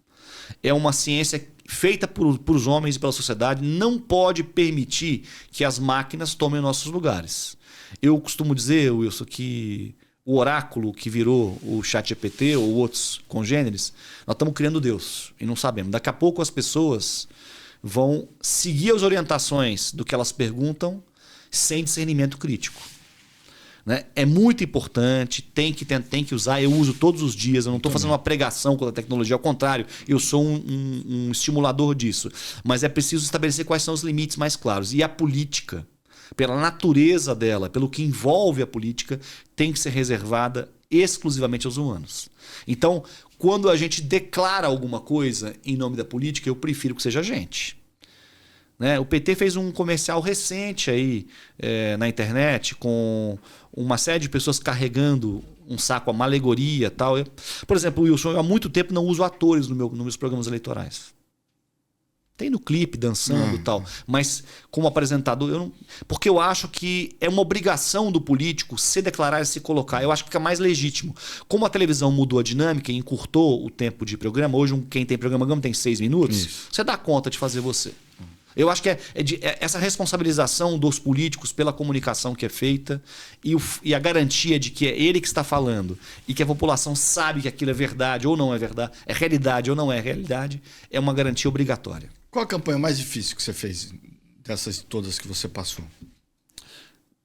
é uma ciência feita por os homens e pela sociedade, não pode permitir que as máquinas tomem nossos lugares. Eu costumo dizer, Wilson, que o oráculo que virou o ChatGPT ou outros congêneres, nós estamos criando Deus e não sabemos. Daqui a pouco as pessoas vão seguir as orientações do que elas perguntam sem discernimento crítico. Né? É muito importante, tem que usar, eu uso todos os dias, eu não estou fazendo uma pregação contra a tecnologia, ao contrário, eu sou um estimulador disso. Mas é preciso estabelecer quais são os limites mais claros. E a política, pela natureza dela, pelo que envolve a política, tem que ser reservada exclusivamente aos humanos. Então, quando a gente declara alguma coisa em nome da política, eu prefiro que seja a gente. Né? O PT fez um comercial recente aí na internet com uma série de pessoas carregando um saco, uma alegoria e tal. Por exemplo, Wilson, eu há muito tempo não uso atores nos meus programas eleitorais. Tem no clipe, dançando e tal. Mas como apresentador, eu não... Porque eu acho que é uma obrigação do político se declarar e se colocar. Eu acho que fica mais legítimo. Como a televisão mudou a dinâmica e encurtou o tempo de programa, hoje quem tem programa tem 6 minutos, isso. Você dá conta de fazer você. Eu acho que essa responsabilização dos políticos pela comunicação que é feita e a garantia de que é ele que está falando e que a população sabe que aquilo é verdade ou não é verdade, é realidade ou não é realidade, é uma garantia obrigatória. Qual a campanha mais difícil que você fez dessas todas que você passou?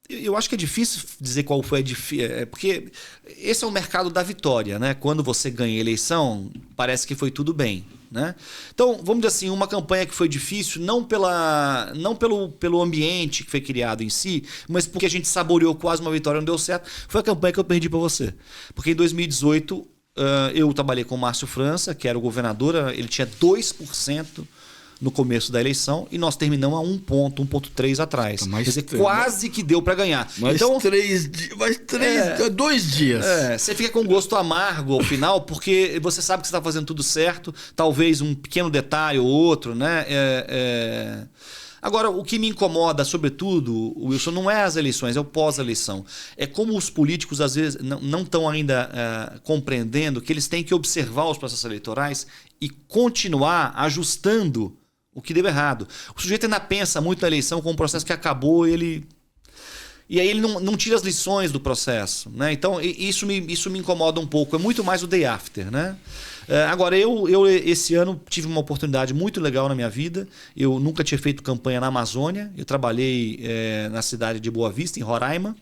Eu acho que é difícil dizer qual foi a difícil, porque esse é o mercado da vitória, né? Quando você ganha a eleição, parece que foi tudo bem. Né? Então, vamos dizer assim, uma campanha que foi difícil, não pelo ambiente que foi criado em si, mas porque a gente saboreou quase uma vitória e não deu certo, foi a campanha que eu perdi para você. Porque em 2018 eu trabalhei com o Márcio França, que era o governador, ele tinha 2% no começo da eleição e nós terminamos a 1,3 atrás. Quer dizer, quase que deu para ganhar. Mais então, 2 dias. Você fica com gosto amargo ao final, porque você sabe que você está fazendo tudo certo, talvez um pequeno detalhe ou outro, né? Agora, o que me incomoda, sobretudo, Wilson, não é as eleições, é o pós-eleição. É como os políticos, às vezes, não estão ainda compreendendo que eles têm que observar os processos eleitorais e continuar ajustando o que deu errado. O sujeito ainda pensa muito na eleição como um processo que acabou e E aí ele não tira as lições do processo, né? Então isso me incomoda um pouco. É muito mais o day after, né? Agora, eu esse ano tive uma oportunidade muito legal na minha vida. Eu nunca tinha feito campanha na Amazônia. Eu trabalhei na cidade de Boa Vista, em Roraima.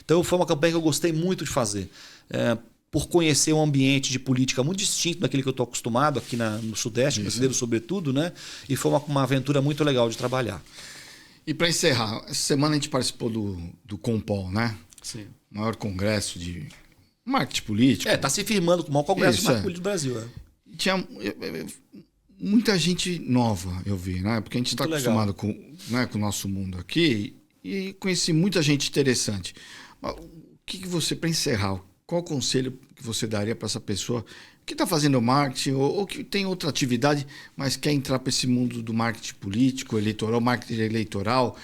Então foi uma campanha que eu gostei muito de fazer. Por conhecer um ambiente de política muito distinto daquele que eu estou acostumado aqui no Sudeste brasileiro, sobretudo, né? E foi uma aventura muito legal de trabalhar. E para encerrar, essa semana a gente participou do Compol, né? Sim. O maior congresso de marketing político. Está se firmando como o maior congresso de marketing político do Brasil. Tinha muita gente nova, eu vi, né? Porque a gente está acostumado com o nosso mundo aqui e conheci muita gente interessante. Mas o que você, para encerrar, qual conselho que você daria para essa pessoa que está fazendo marketing ou que tem outra atividade, mas quer entrar para esse mundo do marketing político, eleitoral, marketing eleitoral,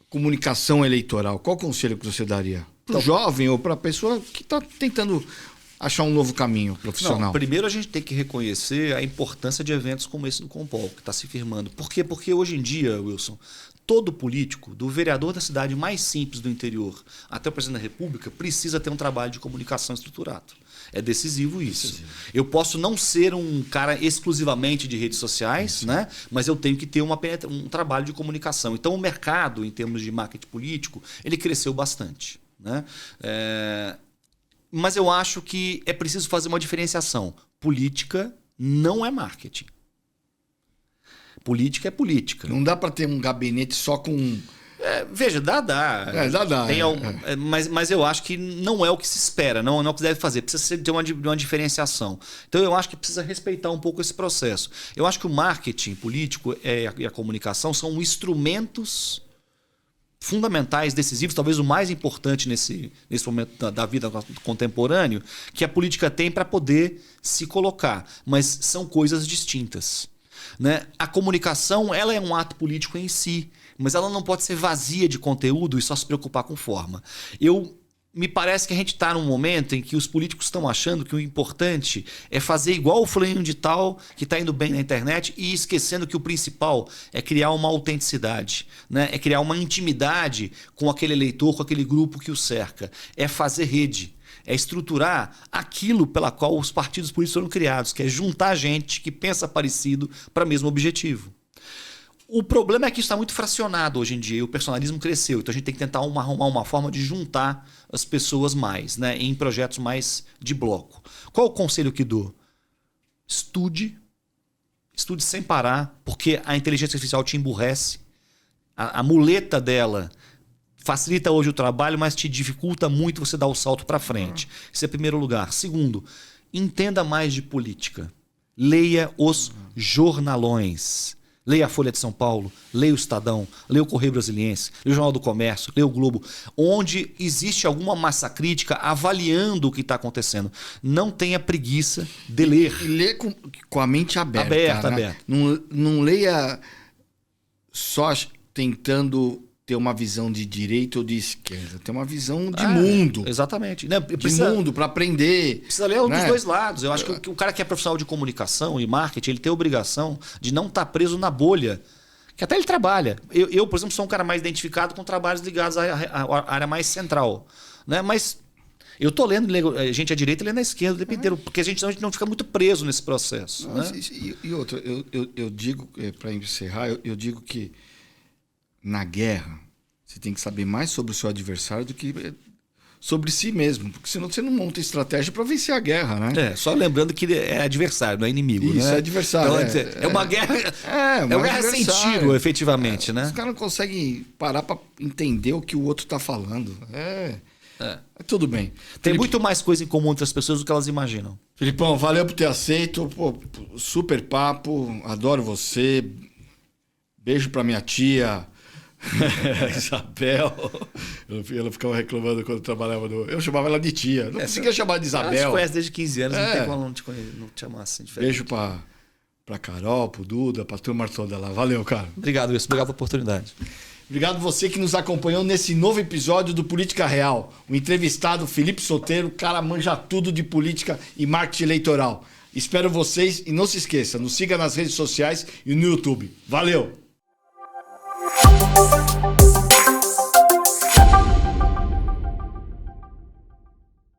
comunicação eleitoral? Qual conselho que você daria? Para o jovem ou para a pessoa que está tentando achar um novo caminho profissional? Não, primeiro a gente tem que reconhecer a importância de eventos como esse do Compol, que está se firmando. Por quê? Porque hoje em dia, Wilson, todo político, do vereador da cidade mais simples do interior até o presidente da República, precisa ter um trabalho de comunicação estruturado. É decisivo isso. Eu posso não ser um cara exclusivamente de redes sociais, né? Mas eu tenho que ter um trabalho de comunicação. Então o mercado, em termos de marketing político, ele cresceu bastante, né? Mas eu acho que é preciso fazer uma diferenciação. Política não é marketing. Política é política. Não dá para ter um gabinete só com... Veja, dá. Dá. Mas eu acho que não é o que se espera, não é o que se deve fazer. Precisa ter uma diferenciação. Então eu acho que precisa respeitar um pouco esse processo. Eu acho que o marketing político e a comunicação são instrumentos fundamentais, decisivos, talvez o mais importante nesse momento da vida contemporâneo, que a política tem para poder se colocar. Mas são coisas distintas, né? A comunicação, ela é um ato político em si, mas ela não pode ser vazia de conteúdo e só se preocupar com forma. Me parece que a gente está num momento em que os políticos estão achando que o importante é fazer igual o fulaninho de tal, que está indo bem na internet, e esquecendo que o principal é criar uma autenticidade, né? É criar uma intimidade com aquele eleitor, com aquele grupo que o cerca. É fazer rede. É estruturar aquilo pela qual os partidos políticos foram criados, que é juntar gente que pensa parecido para o mesmo objetivo. O problema é que isso está muito fracionado hoje em dia e o personalismo cresceu. Então a gente tem que tentar arrumar uma forma de juntar as pessoas mais, né, em projetos mais de bloco. Qual o conselho que dou? Estude sem parar, porque a inteligência artificial te emburrece. A muleta dela facilita hoje o trabalho, mas te dificulta muito você dar o salto para frente. Isso é primeiro lugar. Segundo, entenda mais de política. Leia os jornalões. Leia a Folha de São Paulo, leia o Estadão, leia o Correio Brasiliense, leia o Jornal do Comércio, leia o Globo, onde existe alguma massa crítica avaliando o que está acontecendo. Não tenha preguiça de ler. E lê com a mente aberta. Aberta. Não leia só tentando ter uma visão de direita ou de esquerda. Ter uma visão de mundo. Exatamente. De mundo, para aprender. Precisa ler dos dois lados. Eu acho que o cara que é profissional de comunicação e marketing, ele tem a obrigação de não estar preso na bolha, que até ele trabalha. Eu, por exemplo, sou um cara mais identificado com trabalhos ligados à área mais central, né? Mas eu estou lendo gente à direita e lendo à esquerda o tempo inteiro, porque a gente não fica muito preso nesse processo. Não, né? E outra, eu digo, para encerrar, eu digo que na guerra, você tem que saber mais sobre o seu adversário do que sobre si mesmo, porque senão você não monta estratégia para vencer a guerra, né? Só lembrando que é adversário, não é inimigo. Isso, né? é adversário. Então, é uma guerra. É uma guerra sem tiro, efetivamente, né? Os caras não conseguem parar para entender o que o outro está falando. Tudo bem. Tem muito mais coisa em comum entre as pessoas do que elas imaginam. Filipão, valeu por ter aceito. Pô, super papo. Adoro você. Beijo para minha tia. Isabel. Ela ficava reclamando quando eu trabalhava eu chamava ela de tia. Não conseguia chamar de Isabel. Ela te conhece desde 15 anos, não tem como não te chamar assim diferente. Beijo pra Carol, pro Duda, pra turma toda lá. Valeu, cara. Obrigado, Wilson. Obrigado pela oportunidade. Obrigado você que nos acompanhou nesse novo episódio do Política Real. O entrevistado Felipe Soteiro, cara manja tudo de política e marketing eleitoral. Espero vocês e não se esqueça, nos siga nas redes sociais e no YouTube. Valeu!